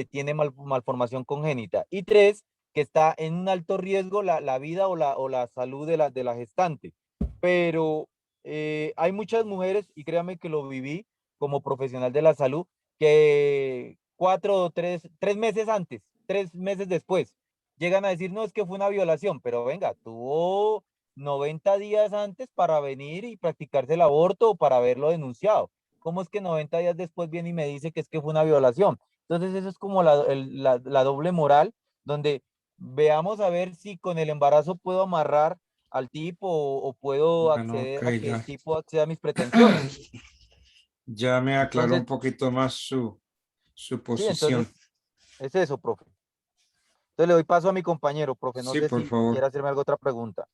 tiene malformación congénita. Y 3, que está en un alto riesgo la vida o la salud de la gestante. Pero hay muchas mujeres, y créame que lo viví como profesional de la salud, que 3 meses antes, 3 meses después, llegan a decir, no, es que fue una violación, pero venga, tuvo 90 días antes para venir y practicarse el aborto o para haberlo denunciado. ¿Cómo es que 90 días después viene y me dice que es que fue una violación? Entonces eso es como la doble moral, donde veamos a ver si con el embarazo puedo amarrar al tipo o puedo Bueno, ok, acceder a que el ya. tipo acceda a mis pretensiones. Ya me aclaró Entonces, un poquito más su sí, entonces posición. es eso, profe. Entonces le doy paso a mi compañero, profe. No Sí, sé por si favor. quiere hacerme alguna otra pregunta.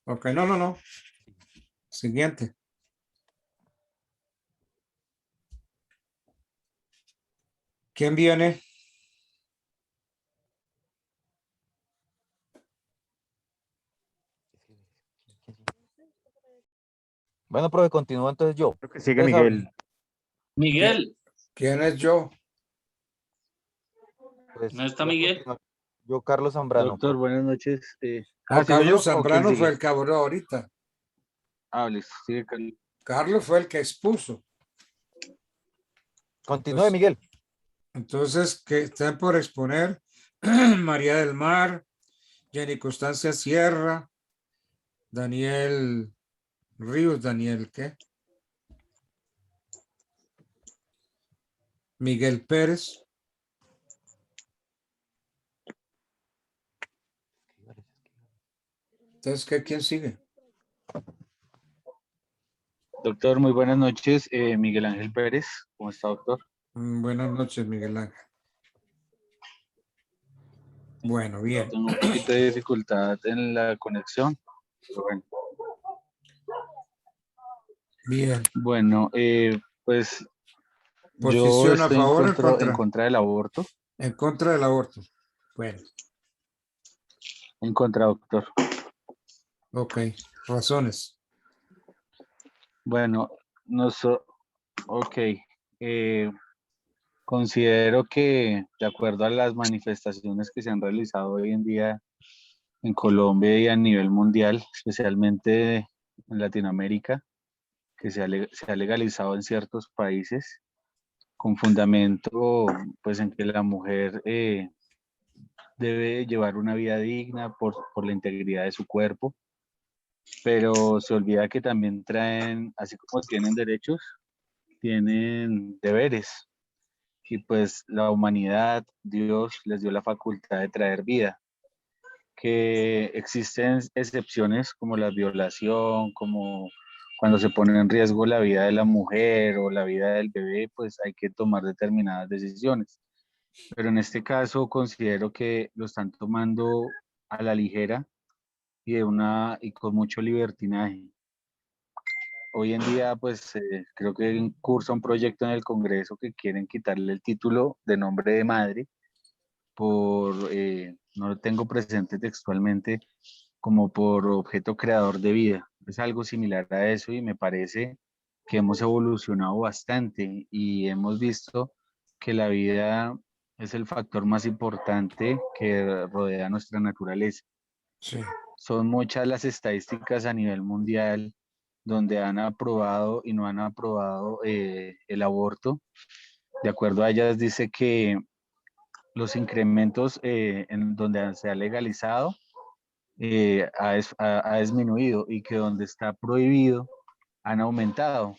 Ok, no. Siguiente. ¿Quién viene? Bueno, profe, continúo entonces yo. Creo que sigue Entonces, Miguel. Miguel, ¿Quién es yo? pues, ¿no está voy a Miguel? continuar. Yo, Carlos Zambrano, Doctor, profe. buenas noches. Carlos ¿Sigo yo o quién Zambrano fue sigue? el que habló ahorita. Listo, sigue Carlos. Carlos fue el que expuso. Continúe, Miguel. Entonces, que estén por exponer María del Mar, Jenny Constancia Sierra, Daniel Ríos, Daniel, ¿qué? Miguel Pérez. Entonces, ¿quién sigue? Doctor, muy buenas noches. Miguel Ángel Pérez, ¿cómo está, doctor? Buenas noches, Miguel Ángel. Bueno, bien. Tengo un poquito de dificultad en la conexión, pero bueno. Bien. Bueno, pues yo ¿Posición a estoy favor o en contra? en contra del aborto. En contra del aborto. Bueno. En contra, doctor. Ok. Razones. Bueno, ok. Considero que de acuerdo a las manifestaciones que se han realizado hoy en día en Colombia y a nivel mundial, especialmente en Latinoamérica, que se ha legalizado en ciertos países, con fundamento pues en que la mujer debe llevar una vida digna por la integridad de su cuerpo, pero se olvida que también traen, así como tienen derechos, tienen deberes. Y pues la humanidad, Dios les dio la facultad de traer vida. Que existen excepciones como la violación, como cuando se pone en riesgo la vida de la mujer o la vida del bebé, pues hay que tomar determinadas decisiones. Pero en este caso considero que lo están tomando a la ligera y con mucho libertinaje. Hoy en día, pues creo que cursa un proyecto en el Congreso que quieren quitarle el título de nombre de madre no lo tengo presente textualmente, como por objeto creador de vida. Es algo similar a eso y me parece que hemos evolucionado bastante y hemos visto que la vida es el factor más importante que rodea nuestra naturaleza. Sí. Son muchas las estadísticas a nivel mundial donde han aprobado y no han aprobado el aborto. De acuerdo a ellas, dice que los incrementos en donde se ha legalizado ha disminuido y que donde está prohibido han aumentado.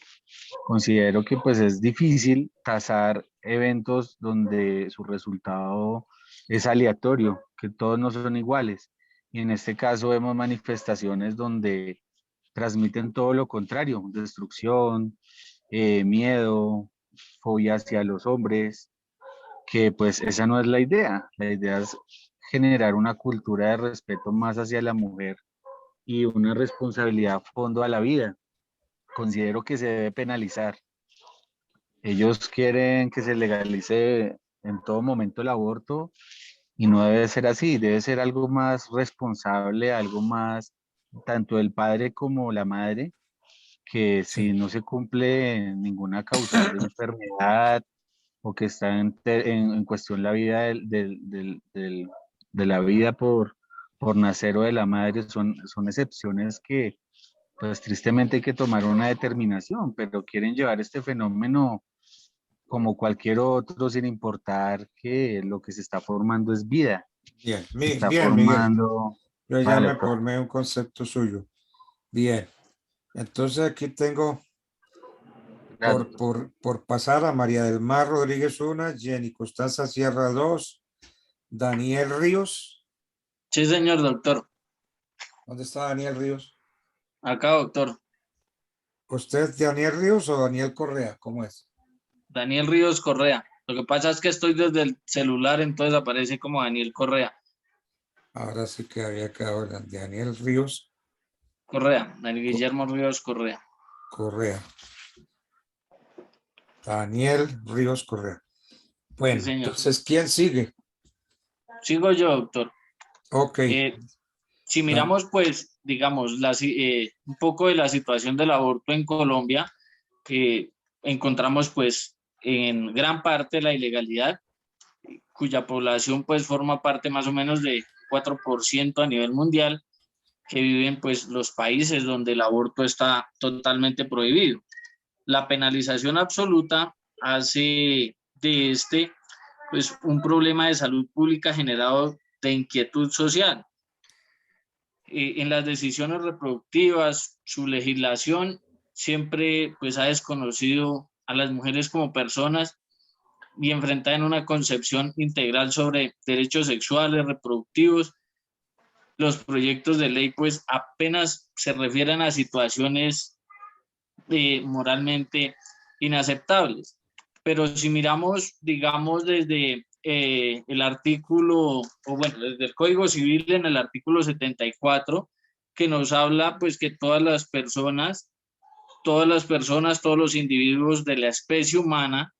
Considero que pues es difícil tasar eventos donde su resultado es aleatorio, que todos no son iguales. Y en este caso vemos manifestaciones donde transmiten todo lo contrario, destrucción, miedo, fobia hacia los hombres, que pues esa no es la idea. La idea es generar una cultura de respeto más hacia la mujer y una responsabilidad a fondo a la vida. Considero que se debe penalizar. Ellos quieren que se legalice en todo momento el aborto y no debe ser así, debe ser algo más responsable, algo más tanto el padre como la madre, que si no se cumple ninguna causal de enfermedad o que está en cuestión la vida de la vida por nacer o de la madre, son excepciones que pues tristemente hay que tomar una determinación, pero quieren llevar este fenómeno como cualquier otro sin importar que lo que se está formando es vida. Bien, Se está bien, Miguel. formando... Yo ya Vale, me formé un concepto suyo. Bien. Entonces aquí tengo por pasar a María del Mar Rodríguez 1, Jenny Constanza Sierra 2, Daniel Ríos. Sí, señor doctor. ¿Dónde está Daniel Ríos? Acá, doctor. ¿Usted es Daniel Ríos o Daniel Correa? ¿Cómo es? Daniel Ríos Correa. Lo que pasa es que estoy desde el celular, entonces aparece como Daniel Correa. Ahora sí que había quedado Daniel Ríos. Correa, Daniel Guillermo Ríos Correa. Correa. Daniel Ríos Correa. Bueno, Sí, señor. entonces, ¿quién sigue? Sigo yo, doctor. Ok. Si miramos, pues, digamos, un poco de la situación del aborto en Colombia, encontramos, pues, en gran parte la ilegalidad, cuya población, pues, forma parte más o menos de 4% a nivel mundial, que viven, pues, los países donde el aborto está totalmente prohibido. La penalización absoluta hace de pues, un problema de salud pública generado de inquietud social. En las decisiones reproductivas, su legislación siempre pues, ha desconocido a las mujeres como personas y enfrentada en una concepción integral sobre derechos sexuales, reproductivos. Los proyectos de ley pues apenas se refieren a situaciones moralmente inaceptables. Pero si miramos, digamos, desde el artículo, o bueno, desde el Código Civil en el artículo 74, que nos habla pues que todas las personas, todos los individuos de la especie humana,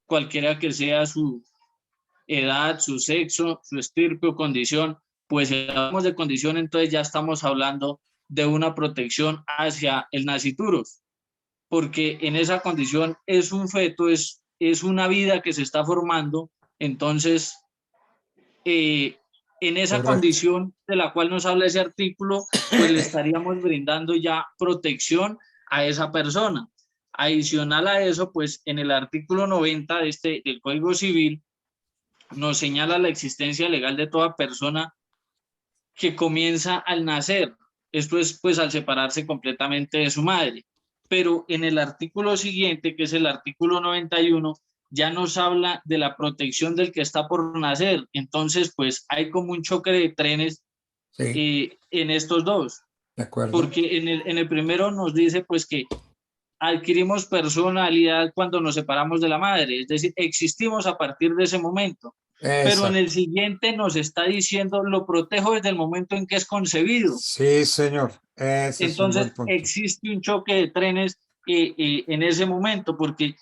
cualquiera que sea su edad, su sexo, su estirpe o condición, pues si hablamos de condición, entonces ya estamos hablando de una protección hacia el nasciturus. porque en esa condición es un feto, es una vida que se está formando. Entonces, en esa Correcto. condición de la cual nos habla ese artículo, pues le estaríamos brindando ya protección a esa persona. Adicional a eso, pues en el artículo 90 del Código Civil nos señala la existencia legal de toda persona que comienza al nacer. Esto es pues al separarse completamente de su madre. Pero en el artículo siguiente, que es el artículo 91, ya nos habla de la protección del que está por nacer. Entonces, pues hay como un choque de trenes en estos dos. De acuerdo. Porque en el primero nos dice pues que adquirimos personalidad cuando nos separamos de la madre, es decir, existimos a partir de ese momento. Pero en el siguiente nos está diciendo, lo protejo desde el momento en que es concebido. Sí, señor. Ese Entonces, es un buen punto. existe un choque de trenes en ese momento, porque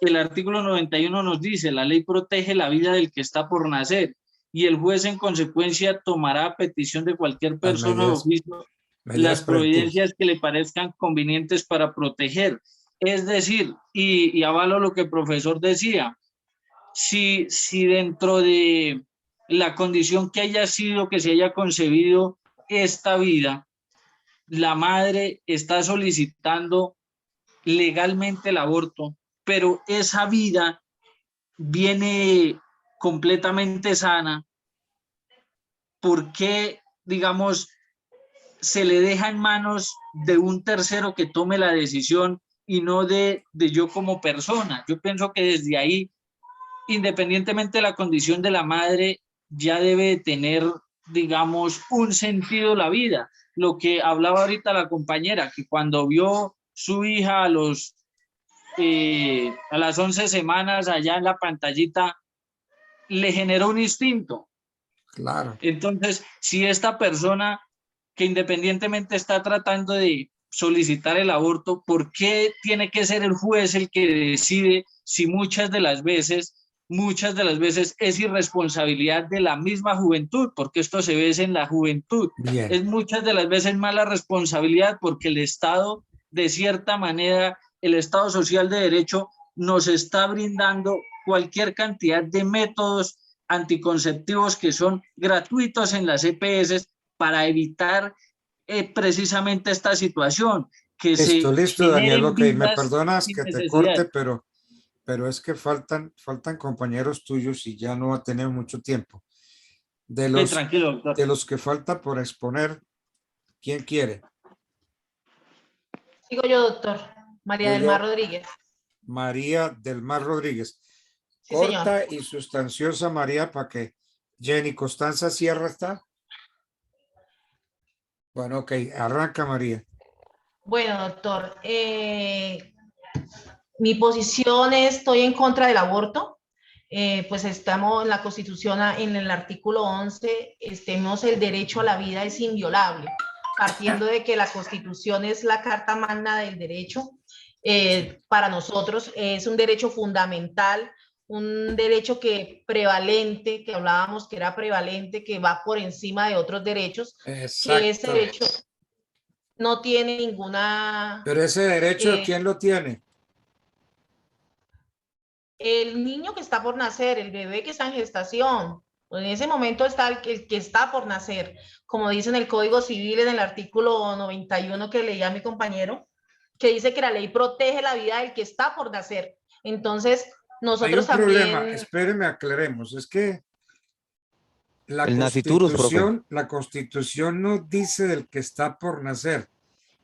el artículo 91 nos dice, la ley protege la vida del que está por nacer, y el juez en consecuencia tomará a petición de cualquier persona de oficio las providencias que le parezcan convenientes para proteger. Es decir, y avalo lo que el profesor decía, si dentro de la condición que haya sido, que se haya concebido esta vida, la madre está solicitando legalmente el aborto, pero esa vida viene completamente sana, ¿por qué, digamos, se le deja en manos de un tercero que tome la decisión y no de yo como persona? Yo pienso que desde ahí, independientemente de la condición de la madre, ya debe tener, digamos, un sentido la vida. Lo que hablaba ahorita la compañera, que cuando vio su hija a las 11 semanas allá en la pantallita, le generó un instinto. Claro. Entonces, si esta persona que independientemente está tratando de solicitar el aborto, ¿por qué tiene que ser el juez el que decide si muchas de las veces es irresponsabilidad de la misma juventud? Porque esto se ve en la juventud. Bien. Es muchas de las veces mala responsabilidad porque el Estado, de cierta manera, el Estado social de derecho nos está brindando cualquier cantidad de métodos anticonceptivos que son gratuitos en las EPS para evitar precisamente esta situación. Que Listo, Daniel, ok, me perdonas sin que te necesidad. corte, pero es que faltan compañeros tuyos y ya no va a tener mucho tiempo. Tranquilo, doctor. De los que falta por exponer, ¿quién quiere? Sigo yo, doctor. María del Mar Rodríguez. María del Mar Rodríguez. Sí, Corta señor. y sustanciosa, María, para que Jenny Constanza Sierra está. Bueno, ok, arranca, María. Bueno, doctor, mi posición es, estoy en contra del aborto. Pues estamos en la Constitución, en el artículo 11, tenemos el derecho a la vida es inviolable, partiendo de que la Constitución es la carta magna del derecho. Para nosotros es un derecho fundamental, un derecho que hablábamos que era prevalente, que va por encima de otros derechos, Exacto. que ese derecho no tiene ninguna... Pero ese derecho, ¿quién lo tiene? El niño que está por nacer, el bebé que está en gestación, en ese momento está el que está por nacer, como dice en el Código Civil, en el artículo 91 que leía mi compañero, que dice que la ley protege la vida del que está por nacer. Entonces, nosotros Hay un también... problema, espéreme, aclaremos, es que la Constitución no dice del que está por nacer.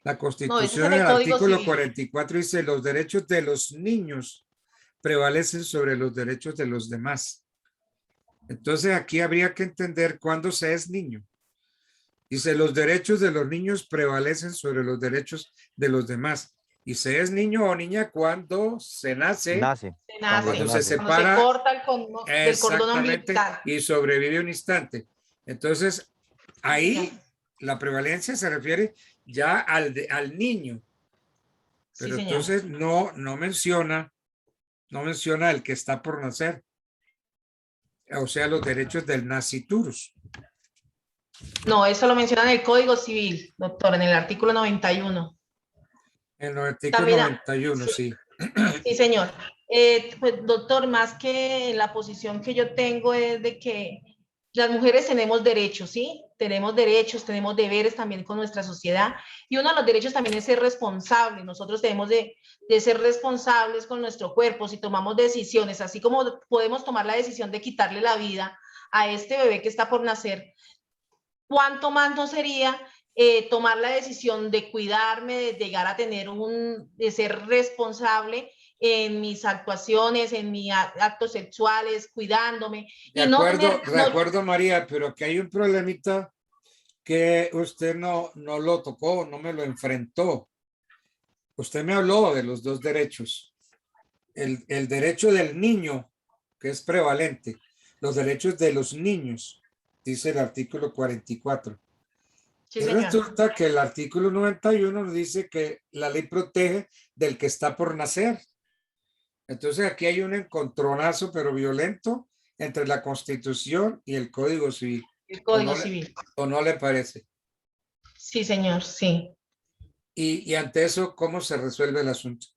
La Constitución en el artículo 44 dice los derechos de los niños prevalecen sobre los derechos de los demás. Entonces aquí habría que entender cuándo se es niño. Dice los derechos de los niños prevalecen sobre los derechos de los demás. Y se es niño o niña cuando se nace, cuando se separa, cuando se corta del cordón umbilical y sobrevive un instante. Entonces, ahí la prevalencia se refiere ya al niño. Pero sí, entonces no menciona el que está por nacer. O sea, los derechos del nasciturus. No, eso lo menciona en el Código Civil, doctor, en el artículo 91. En el artículo También, 91, sí. Sí, señor. Pues, doctor, más que la posición que yo tengo es de que las mujeres tenemos derechos, ¿sí? Tenemos derechos, tenemos deberes también con nuestra sociedad. Y uno de los derechos también es ser responsable. Nosotros debemos de ser responsables con nuestro cuerpo. Si tomamos decisiones, así como podemos tomar la decisión de quitarle la vida a este bebé que está por nacer, ¿cuánto más no sería tomar la decisión de cuidarme, de llegar a tener de ser responsable en mis actuaciones, en mis actos sexuales, cuidándome? De acuerdo, María, pero que hay un problemita que usted no lo tocó, no me lo enfrentó. Usted me habló de los dos derechos. El derecho del niño, que es prevalente, los derechos de los niños, dice el artículo 44. Sí, y señor. resulta que el artículo 91 nos dice que la ley protege del que está por nacer. Entonces aquí hay un encontronazo, pero violento, entre la Constitución y el Código Civil. El Código Civil. ¿O no le parece? Sí, señor, sí. Y ante eso, ¿cómo se resuelve el asunto?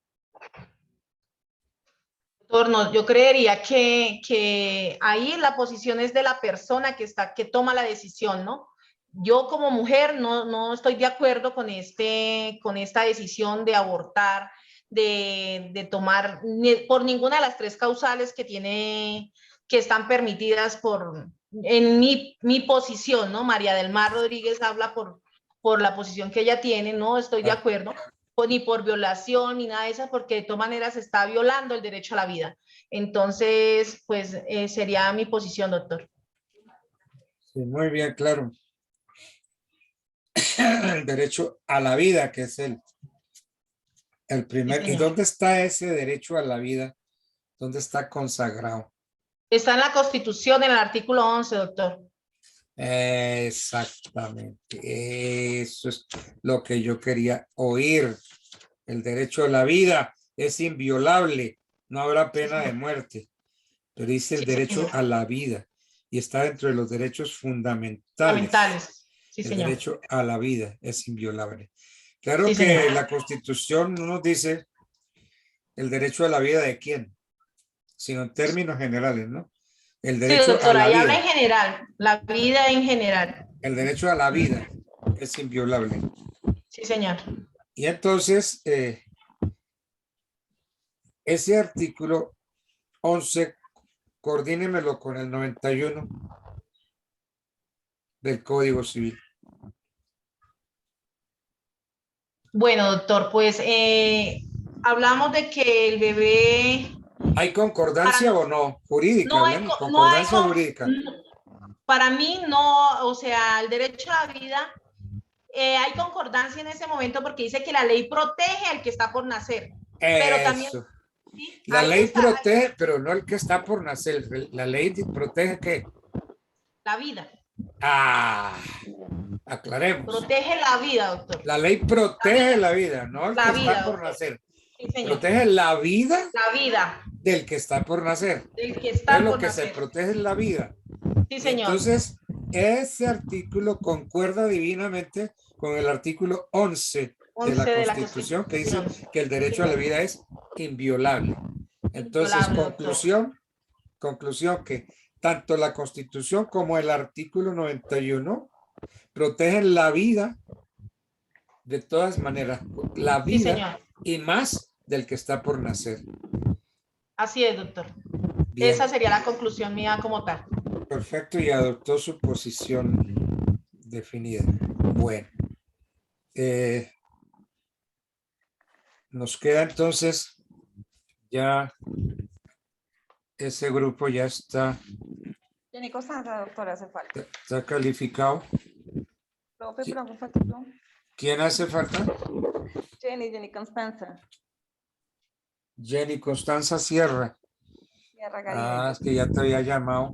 Doctor, no, yo creería que ahí la posición es de la persona que toma la decisión, ¿no? Yo como mujer no estoy de acuerdo con esta decisión de abortar, de tomar por ninguna de las tres causales que están permitidas en mi posición, ¿no? María del Mar Rodríguez habla por la posición que ella tiene, no estoy de acuerdo, ni por violación ni nada de eso, porque de todas maneras se está violando el derecho a la vida. Entonces, pues sería mi posición, doctor. Sí, muy bien, claro. El derecho a la vida, que es el primer. Sí, ¿Y dónde está ese derecho a la vida? ¿Dónde está consagrado? Está en la Constitución, en el artículo 11, doctor. Exactamente. Eso es lo que yo quería oír. El derecho a la vida es inviolable. No habrá pena de muerte. Pero dice el derecho a la vida. Y está dentro de los derechos fundamentales. Sí, el señor. derecho a la vida es inviolable. Claro Sí, que señor. la Constitución no nos dice el derecho a la vida de quién, sino en términos generales, ¿no? El Sí, derecho doctor, a la ahí vida. habla en general, la vida en general. El derecho a la vida es inviolable. Sí, señor. Y entonces, ese artículo 11, coordínemelo con el 91 del Código Civil. Bueno, doctor, pues hablamos de que el bebé... ¿Hay concordancia o no? Jurídica, No hay, hablemos, no hay concordancia jurídica. Para mí no, o sea, el derecho a la vida, hay concordancia en ese momento porque dice que la ley protege al que está por nacer. Pero también... Eso. ¿sí? La Ahí ley está, protege, pero no el que está por nacer. La ley protege ¿qué? la vida. Aclaremos. Protege la vida, doctor. La ley protege la vida, no el La que vida, está por doctor. nacer. Sí, señor. Protege la vida La vida del que está por nacer. del que está Es lo por que nacer. se protege es la vida. Sí, señor. Entonces, ese artículo concuerda divinamente con el artículo 11 de la Constitución, que dice que el derecho a la vida es inviolable. Entonces, Inviolable, conclusión que tanto la Constitución como el artículo 91 protegen la vida de todas maneras, la Sí, vida señor. y más del que está por nacer. Así es, doctor. Bien. Esa sería la conclusión mía como tal. Perfecto, y adoptó su posición definida. Bueno. Nos queda entonces ya ese grupo ya está Jenny Constanza, doctora, hace falta. calificado. Profe, pero hace falta yo. ¿Quién hace falta? Jenny Constanza. Jenny Constanza Sierra. Sierra Garibello. Es que ya te había llamado.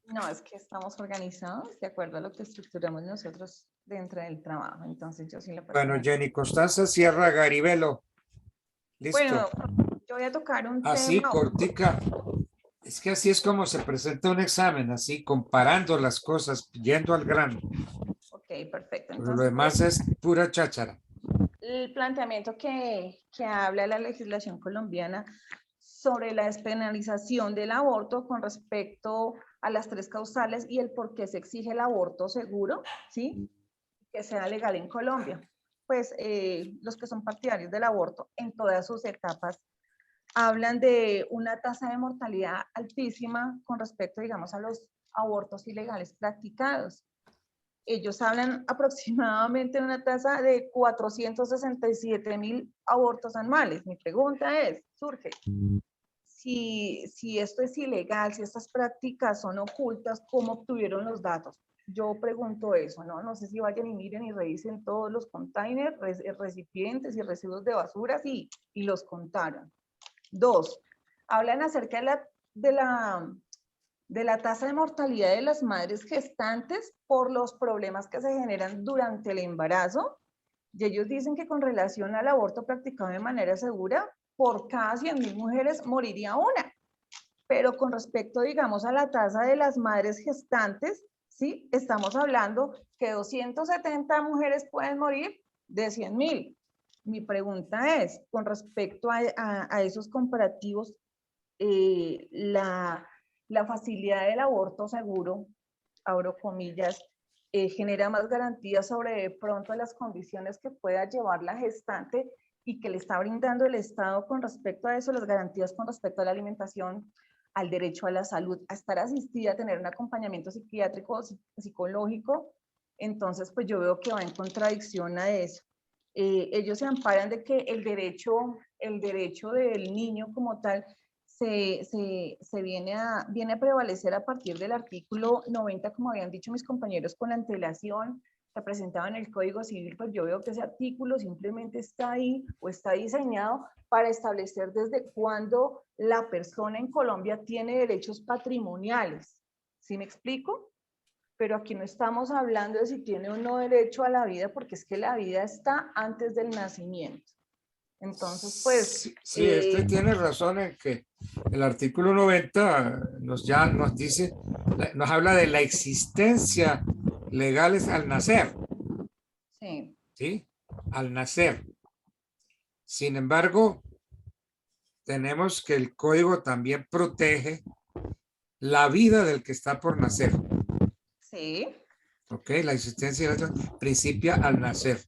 No, es que estamos organizados de acuerdo a lo que estructuramos nosotros dentro del trabajo. Entonces yo sí le puedo. Bueno, Jenny Constanza Sierra Garibello. Listo. Bueno, yo voy a tocar un así, tema. cortica. Es que así es como se presenta un examen, así, comparando las cosas, yendo al grano. Ok, perfecto. Pero Entonces, lo demás es pura cháchara. el planteamiento que habla la legislación colombiana sobre la despenalización del aborto con respecto a las 3 causales y el por qué se exige el aborto seguro, ¿sí? Que sea legal en Colombia. Pues los que son partidarios del aborto en todas sus etapas hablan de una tasa de mortalidad altísima con respecto, digamos, a los abortos ilegales practicados. Ellos hablan aproximadamente de una tasa de 467.000 abortos anuales. Mi pregunta es, surge, si esto es ilegal, si estas prácticas son ocultas, ¿cómo obtuvieron los datos? Yo pregunto eso, ¿no? No sé si vayan y miren y revisen todos los containers, recipientes y residuos de basuras y los contaron. 2, hablan acerca de la tasa de mortalidad de las madres gestantes por los problemas que se generan durante el embarazo. Y ellos dicen que con relación al aborto practicado de manera segura, por cada 100.000 mujeres moriría una. Pero con respecto, digamos, a la tasa de las madres gestantes, ¿sí? Estamos hablando que 270 mujeres pueden morir de 100.000. Mi pregunta es, con respecto a esos comparativos, la facilidad del aborto seguro, abro comillas, genera más garantías sobre de pronto las condiciones que pueda llevar la gestante y que le está brindando el Estado con respecto a eso, las garantías con respecto a la alimentación, al derecho a la salud, a estar asistida, a tener un acompañamiento psiquiátrico, psicológico. Entonces, pues yo veo que va en contradicción a eso. Ellos se amparan de que el derecho del niño como tal viene a prevalecer a partir del artículo 90, como habían dicho mis compañeros, con la antelación representada en el Código Civil. Pues yo veo que ese artículo simplemente está ahí o está diseñado para establecer desde cuándo la persona en Colombia tiene derechos patrimoniales. ¿Sí me explico? Pero aquí no estamos hablando de si tiene o no derecho a la vida, porque es que la vida está antes del nacimiento. Entonces, pues... Sí, tiene razón en que el artículo 90 nos dice, nos habla de la existencia legales al nacer. Sí. ¿Sí? Al nacer. Sin embargo, tenemos que el código también protege la vida del que está por nacer. Sí. Ok, la existencia principia al nacer.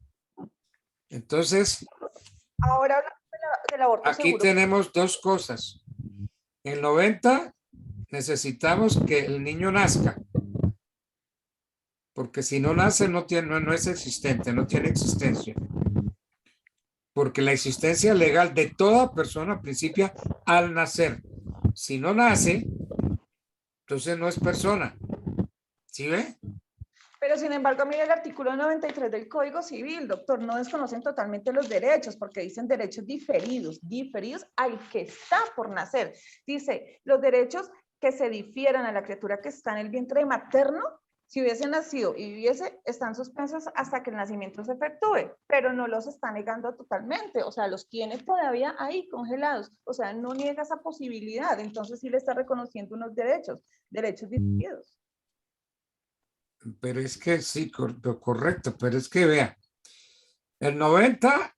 Entonces, ahora hablamos del aborto aquí seguro. tenemos 2 cosas. En 90 necesitamos que el niño nazca. Porque si no nace, no es existente, no tiene existencia. Porque la existencia legal de toda persona principia al nacer. Si no nace, entonces no es persona. ¿Sí ve? Pero sin embargo, mire el artículo 93 del Código Civil, doctor, no desconocen totalmente los derechos, porque dicen derechos diferidos al que está por nacer. Dice, los derechos que se difieran a la criatura que está en el vientre materno, si hubiese nacido y viviese, están suspensos hasta que el nacimiento se efectúe, pero no los está negando totalmente, o sea, los tiene todavía ahí congelados, o sea, no niega esa posibilidad, entonces sí le está reconociendo unos derechos diferidos. Pero es que sí, correcto, pero es que vea, el 90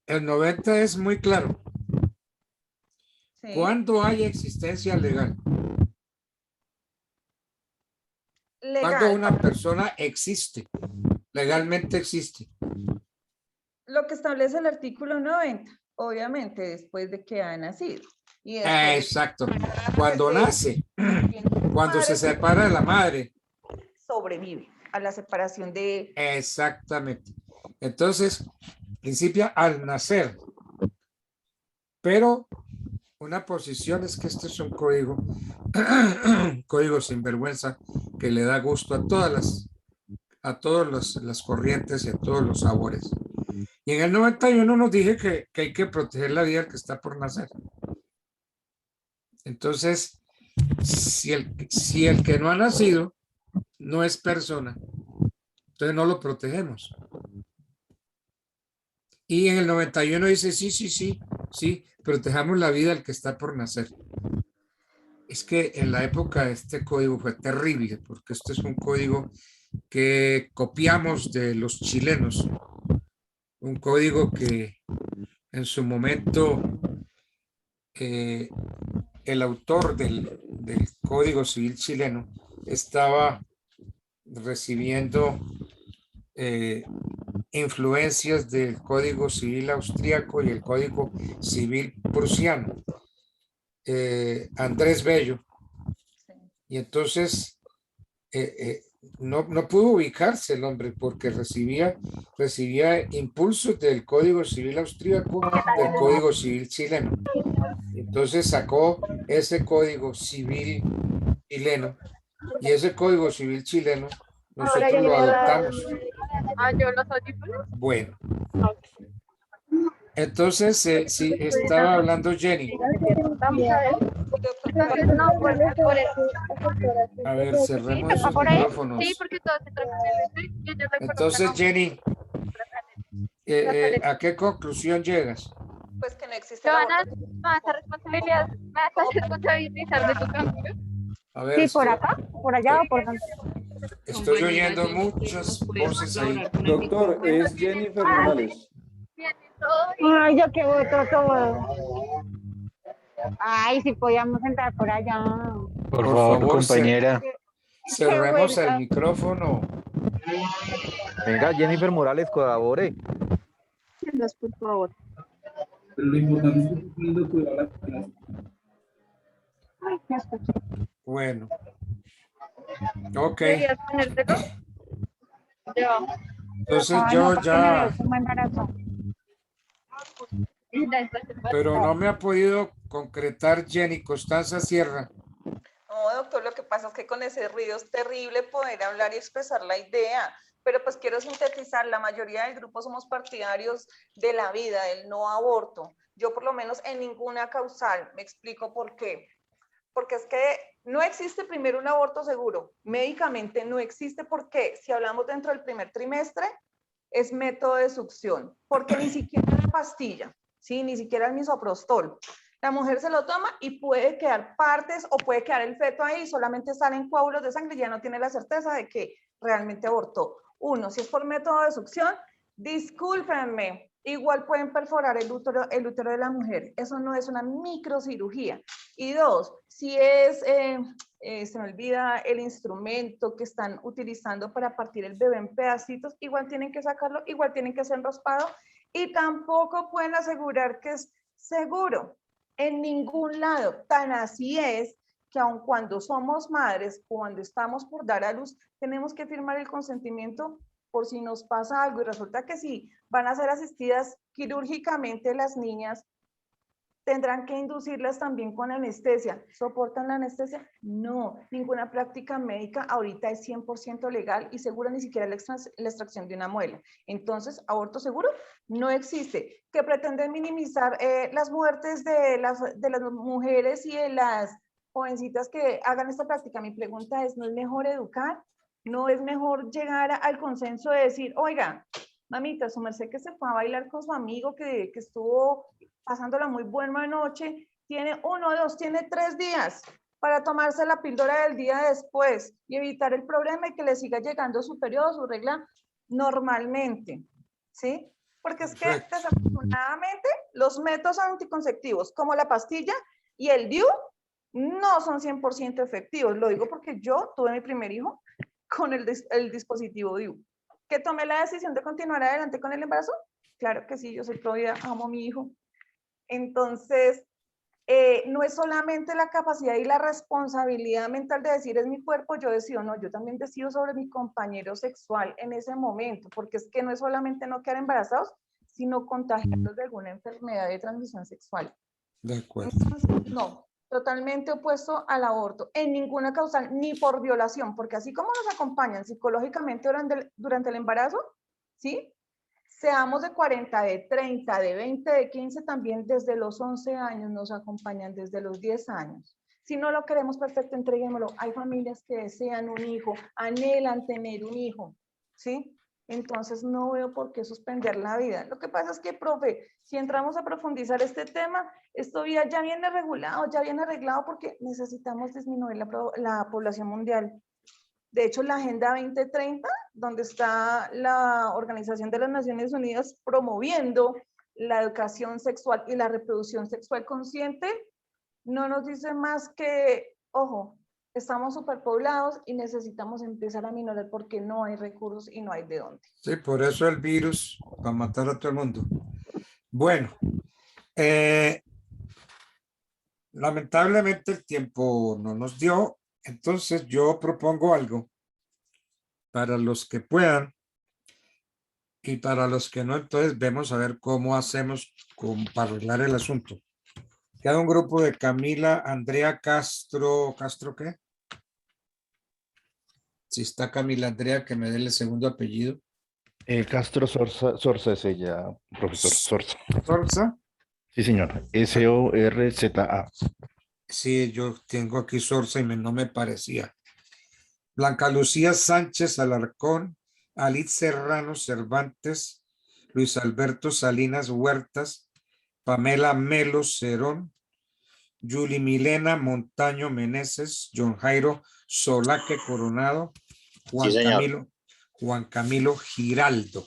es muy claro. Sí. ¿Cuándo hay existencia legal? Cuando una persona existe, legalmente existe. Lo que establece el artículo 90, obviamente después de que ha nacido. Y exacto. Cuando nace, cuando se separa de la madre. Sobrevive a la separación de... Exactamente. Entonces, principia al nacer. Pero una posición es que este es un código, código sinvergüenza que le da gusto a todas las corrientes y a todos los sabores. Y en el 91 nos dije que hay que proteger la vida que está por nacer. Entonces, si el que no ha nacido no es persona, entonces no lo protegemos. Y en el 91 dice, sí, protejamos la vida del que está por nacer. Es que en la época este código fue terrible, porque este es un código que copiamos de los chilenos, un código que en su momento el autor del Código Civil chileno estaba recibiendo influencias del Código Civil austríaco y el Código Civil prusiano, Andrés Bello. Y entonces no pudo ubicarse el hombre porque recibía impulsos del Código Civil austríaco, del Código Civil chileno. Entonces sacó ese Código Civil chileno y ese Código Civil chileno nosotros lo adoptamos. Bueno, entonces sí, estaba hablando Jenny. A ver, cerremos esos micrófonos. Entonces, Jenny, ¿a qué conclusión llegas? Pues que no existe. ¿Te vas a responsabilizar de tu cambio? A ver, Sí, por acá, por allá o por dónde. Estoy oyendo muchas voces ahí. Doctor, es Jennifer Morales. Ay, yo qué voto todo. Ay, si podíamos entrar por allá. Por favor, compañera. Cerremos el micrófono. Venga, Jennifer Morales, colabore. Por favor. Pero lo importante es que estoy poniendo cuidado a la clase. Ay, ya está. Bueno. Ok. ¿Querías ponértelo? Yo. Entonces Ay, yo no, porque me ya... veo como embarazada. Pero no me ha podido concretar Jenny Constanza Sierra. No, doctor, lo que pasa es que con ese ruido es terrible poder hablar y expresar la idea, pero pues quiero sintetizar, la mayoría del grupo somos partidarios de la vida, del no aborto. Yo por lo menos en ninguna causal, me explico por qué. Porque es que no existe primero un aborto seguro, médicamente no existe porque si hablamos dentro del primer trimestre, es método de succión, porque ni siquiera la pastilla, ¿sí? Ni siquiera el misoprostol. La mujer se lo toma y puede quedar partes o puede quedar el feto ahí, solamente salen coágulos de sangre y ya no tiene la certeza de que realmente abortó. Uno, si es por método de succión, discúlpenme, igual pueden perforar el útero de la mujer. Eso no es una microcirugía. Y dos, si es, se me olvida el instrumento que están utilizando para partir el bebé en pedacitos, igual tienen que sacarlo, igual tienen que hacer raspado y tampoco pueden asegurar que es seguro en ningún lado. Tan así es que aun cuando somos madres, cuando estamos por dar a luz, tenemos que firmar el consentimiento por si nos pasa algo y resulta que si van a ser asistidas quirúrgicamente las niñas, tendrán que inducirlas también con anestesia. ¿Soportan la anestesia? No, ninguna práctica médica ahorita es 100% legal y segura, ni siquiera la extracción de una muela. Entonces, ¿aborto seguro? No existe. ¿Que pretenden minimizar las muertes de las mujeres y de las jovencitas que hagan esta práctica? Mi pregunta es, ¿no es mejor educar? ¿No es mejor llegar al consenso de decir, oiga, mamita, su merced que se fue a bailar con su amigo que estuvo pasándola muy buena noche, tiene 1, 2, tiene 3 días para tomarse la píldora del día después y evitar el problema y que le siga llegando su periodo, su regla normalmente, ¿sí? Porque es que desafortunadamente los métodos anticonceptivos como la pastilla y el DIU no son 100% efectivos. Lo digo porque yo tuve mi primer hijo con el dispositivo DIU. ¿Que tomé la decisión de continuar adelante con el embarazo? Claro que sí, yo soy pro vida, amo a mi hijo. Entonces, no es solamente la capacidad y la responsabilidad mental de decir es mi cuerpo, yo decido, no, yo también decido sobre mi compañero sexual en ese momento, porque es que no es solamente no quedar embarazados, sino contagiarlos de alguna enfermedad de transmisión sexual. De acuerdo. Entonces, no, totalmente opuesto al aborto, en ninguna causal, ni por violación, porque así como nos acompañan psicológicamente durante el embarazo, ¿sí? Seamos de 40, de 30, de 20, de 15, también desde los 11 años nos acompañan, desde los 10 años. Si no lo queremos perfecto, entreguémoslo. Hay familias que desean un hijo, anhelan tener un hijo, ¿sí? Entonces no veo por qué suspender la vida. Lo que pasa es que, profe, si entramos a profundizar este tema, esto ya viene regulado, ya viene arreglado porque necesitamos disminuir la población mundial. De hecho, la Agenda 2030, donde está la Organización de las Naciones Unidas promoviendo la educación sexual y la reproducción sexual consciente, no nos dice más que, ojo, estamos superpoblados y necesitamos empezar a minorar porque no hay recursos y no hay de dónde. Sí, por eso el virus, para matar a todo el mundo. Bueno, lamentablemente el tiempo no nos dio, entonces yo propongo algo para los que puedan y para los que no, entonces vemos a ver cómo hacemos para arreglar el asunto. Queda un grupo de Camila, Andrea, Castro, ¿Castro qué? Si está Camila Andrea, que me dé el segundo apellido. Castro Sorza es ella, profesor Sorza. ¿Sorza? Sí, señor. S-O-R-Z-A. Sí, yo tengo aquí Sorza y no me parecía. Blanca Lucía Sánchez Alarcón, Alit Serrano Cervantes, Luis Alberto Salinas Huertas, Pamela Melo Cerón, Yuli Milena Montaño Meneses, John Jairo Solaque Coronado, Sí, señor. Juan Camilo Giraldo.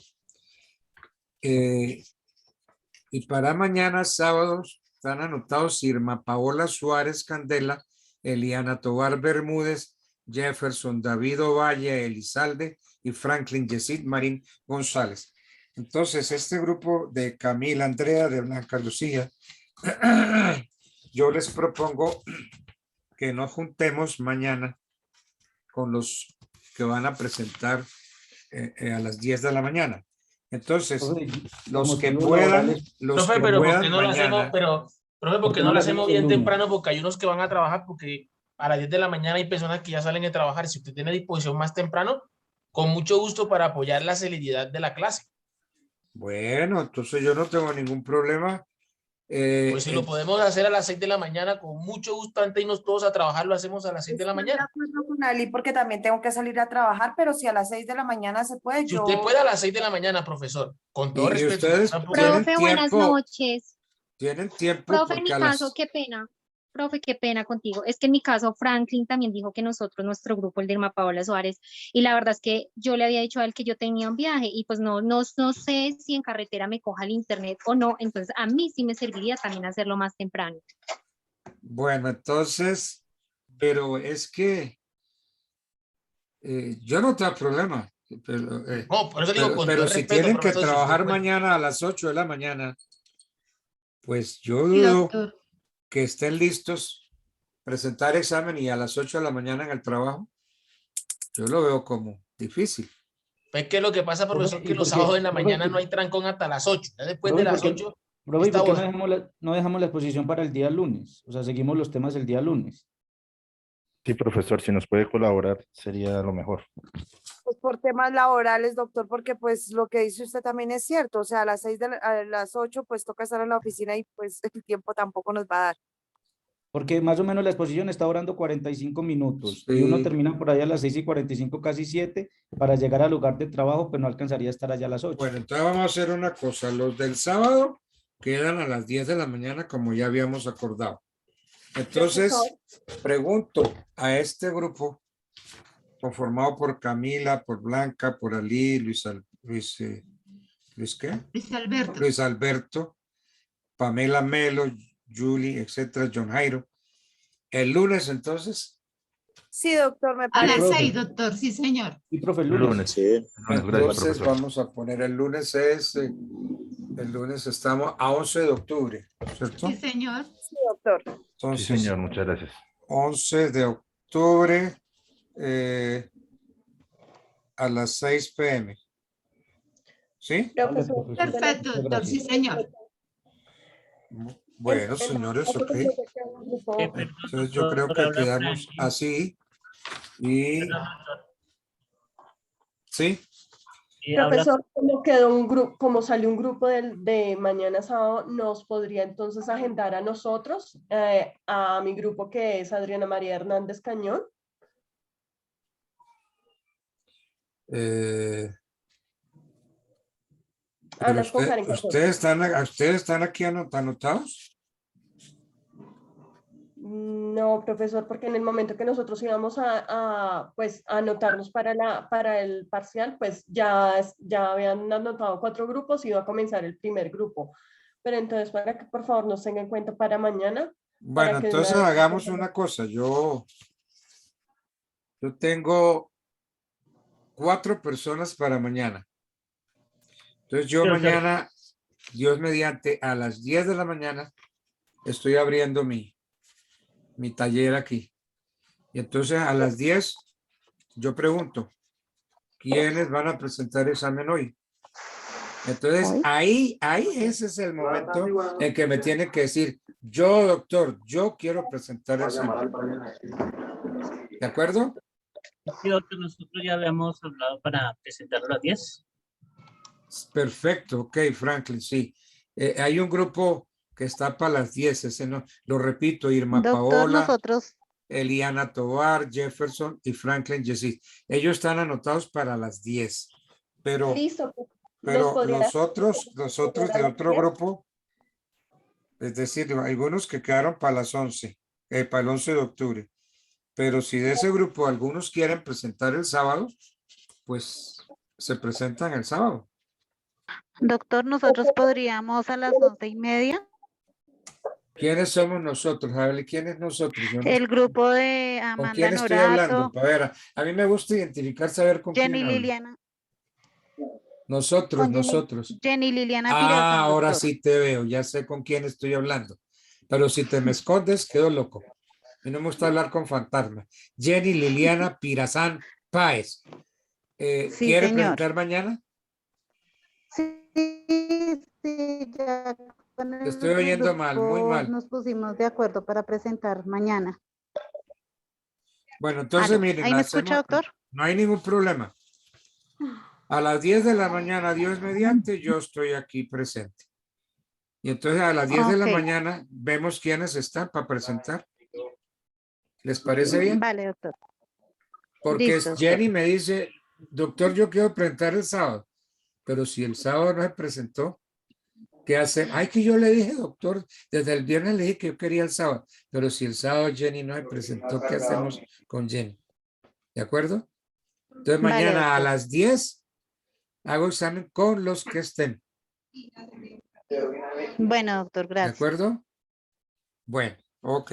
Y para mañana, sábados, están anotados Irma Paola Suárez Candela, Eliana Tobar Bermúdez, Jefferson David Ovalle Elizalde y Franklin Yesid Marín González. Entonces, este grupo de Camila Andrea, de Blanca Lucía, yo les propongo que nos juntemos mañana con los que van a presentar a las 10 de la mañana. Entonces, los que puedan, profe, pero ¿por qué no lo hacemos? mañana, Pero, profe, ¿por qué no lo hacemos bien temprano? Porque hay unos que van a trabajar, porque a las 10 de la mañana hay personas que ya salen de trabajar. Si usted tiene disposición más temprano, con mucho gusto para apoyar la celeridad de la clase. bueno, entonces yo no tengo ningún problema. Pues si lo podemos hacer a las 6 de la mañana, con mucho gusto, antes de irnos todos a trabajar, lo hacemos a las 6 de la mañana. Estoy de acuerdo con Ali porque también tengo que salir a trabajar, pero si a las 6 de la mañana se puede, Si usted puede a las 6 de la mañana, profesor, con todo Y respeto. ustedes Profe, buenas noches. Tienen tiempo. Profe, en mi porque a las- caso, qué pena. Profe, qué pena contigo. Es que en mi caso, Franklin también dijo que nosotros, nuestro grupo, el de Irma Paola Suárez, y la verdad es que yo le había dicho a él que yo tenía un viaje y pues no sé si en carretera me coja el internet o no, entonces a mí sí me serviría también hacerlo más temprano. Bueno, entonces, pero es que yo no tengo problema. Pero, No, por eso digo, con pero todo si respeto, tienen que profesor, si usted trabajar puede. mañana a las 8 de la mañana, pues yo Sí, dudo doctor. que estén listos presentar examen y a las 8 de la mañana en el trabajo. Yo lo veo como difícil. Es que lo que pasa, profesor, que los por qué? sábados en la Profe, mañana no hay trancón hasta las 8. Ya después de Profe, las ¿por qué, 8 profe, está ¿por qué no bueno. no dejamos la exposición para el día lunes? O sea, seguimos los temas el día lunes. Sí, profesor, si nos puede colaborar sería lo mejor. Pues por temas laborales, doctor, porque pues lo que dice usted también es cierto, o sea, a las 8 pues toca estar en la oficina y pues el tiempo tampoco nos va a dar. Porque más o menos la exposición está durando 45 minutos y uno Sí. termina por ahí a las 6:45, casi 7, para llegar al lugar de trabajo, pues no alcanzaría a estar allá a las 8. Bueno, entonces vamos a hacer una cosa. Los del sábado quedan a las 10 de la mañana como ya habíamos acordado. Entonces, pregunto a este grupo conformado por Camila, por Blanca, por Ali, Luis ¿qué? Luis Alberto. Luis Alberto, Pamela Melo, Julie, etcétera, John Jairo. El lunes, entonces. Sí, doctor, me A parece. las 6, doctor, sí, señor. Y profe, el lunes. Sí. Entonces Gracias, profesor. vamos a poner el lunes estamos a 11 de octubre, ¿cierto? Sí, señor. Sí, doctor. Entonces, Sí, señor, muchas gracias. 11 de octubre a las 6 p.m. ¿Sí? Perfecto, doctor, sí, señor. Bueno, señores, ok. Entonces yo creo que quedamos así y sí. Profesor, como quedó un grupo, como salió un grupo de mañana sábado, ¿nos podría entonces agendar a nosotros, a mi grupo que es Adriana María Hernández Cañón? Pero ¿ustedes están aquí anotados? No, No, profesor, porque en el momento que nosotros íbamos pues, a anotarnos para el parcial, pues ya habían anotado 4 grupos y iba a comenzar el primer grupo. Pero entonces, para que por favor nos tengan en cuenta para mañana. Bueno, que de una entonces vez hagamos una cosa. Yo tengo 4 personas para mañana. Entonces yo Sí, doctor. mañana, Dios mediante, a las 10 de la mañana, estoy abriendo mi taller aquí. Y entonces a las 10 yo pregunto, ¿quiénes van a presentar examen hoy? Entonces ahí ese es el momento en que me tienen que decir, yo doctor, yo quiero presentar examen. ¿De acuerdo? Sí, doctor, nosotros ya habíamos hablado para presentarlo a las 10. Perfecto, ok, Franklin, sí. Hay un grupo que está para las 10, ese no, lo repito, Irma Doctor, Paola, nosotros, Eliana Tovar, Jefferson y Franklin Yesid. Ellos están anotados para las 10, pero, Listo. pero los otros de otro grupo, es decir, algunos que quedaron para las 11, para el 11 de octubre. Pero si de ese grupo algunos quieren presentar el sábado, pues se presentan el sábado. doctor, nosotros podríamos a las 11:30. ¿Quiénes somos nosotros? A ver, ¿quién es nosotros? Yo no- El grupo de ¿Con Amanda quién estoy hablando? Norato, A ver, a mí me gusta identificar, saber con Jenny quién hablo. Liliana, Nosotros. Jenny Liliana Ah, Pirazán, ahora doctor. sí te veo, ya sé con quién estoy hablando. Pero si te me escondes, quedo loco. Y no me gusta hablar con fantasmas. Jenny Liliana Pirazán Páez. Sí, ¿Quiere señor. presentar mañana? Sí, ya con Te estoy oyendo mal, muy grupo mal. nos pusimos de acuerdo para presentar mañana. Bueno, entonces ¿Aló? miren, ¿Ahí me escucha, doctor? no hay ningún problema. A las 10 de la mañana, Dios mediante, yo estoy aquí presente. Y entonces a las 10 de la Ok. mañana vemos quiénes están para presentar. ¿Les parece bien? Vale, doctor. Porque Listo, doctor. Jenny me dice, doctor, yo quiero presentar el sábado. Pero si el sábado no se presentó, ¿qué hace? Ay, que yo le dije, doctor, desde el viernes le dije que yo quería el sábado. Pero si el sábado Jenny no se presentó, ¿qué hacemos con Jenny? ¿De acuerdo? Entonces Vale, mañana a doctor. las 10 hago examen con los que estén. Bueno, doctor, ¿De gracias. acuerdo? Bueno, ok.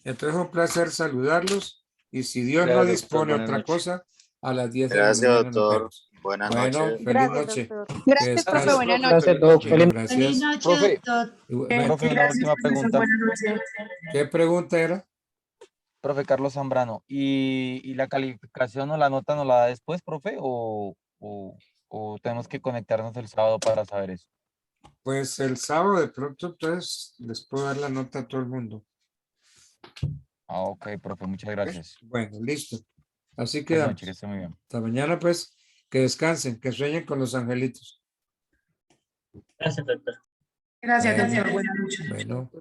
Entonces un placer saludarlos y si Dios no Gracias, doctor. dispone Buenas otra noches. cosa, a las 10 de la Gracias, mañana nos doctor. vemos. Buenas Bueno, noches. feliz Gracias, noche. doctor. Que Gracias, profe. descansen. Buenas Gracias a noches. todos. Bueno, gracias. Feliz noche, Profe, doctor. profe, una Gracias, última profesor. pregunta. Buenas noches. ¿Qué pregunta era? Profe Carlos Zambrano, ¿y la calificación o la nota nos la da después, profe? ¿O tenemos que conectarnos el sábado para saber eso? Pues el sábado de pronto, entonces les puedo dar la nota a todo el mundo. Ah, ok, profe, muchas gracias. Bueno, listo. Así Buenas quedamos. noches, que esté muy bien. Hasta mañana, pues, que descansen, que sueñen con los angelitos. Gracias, doctor. Gracias, Bueno. doctor. Buenas noches. Bueno.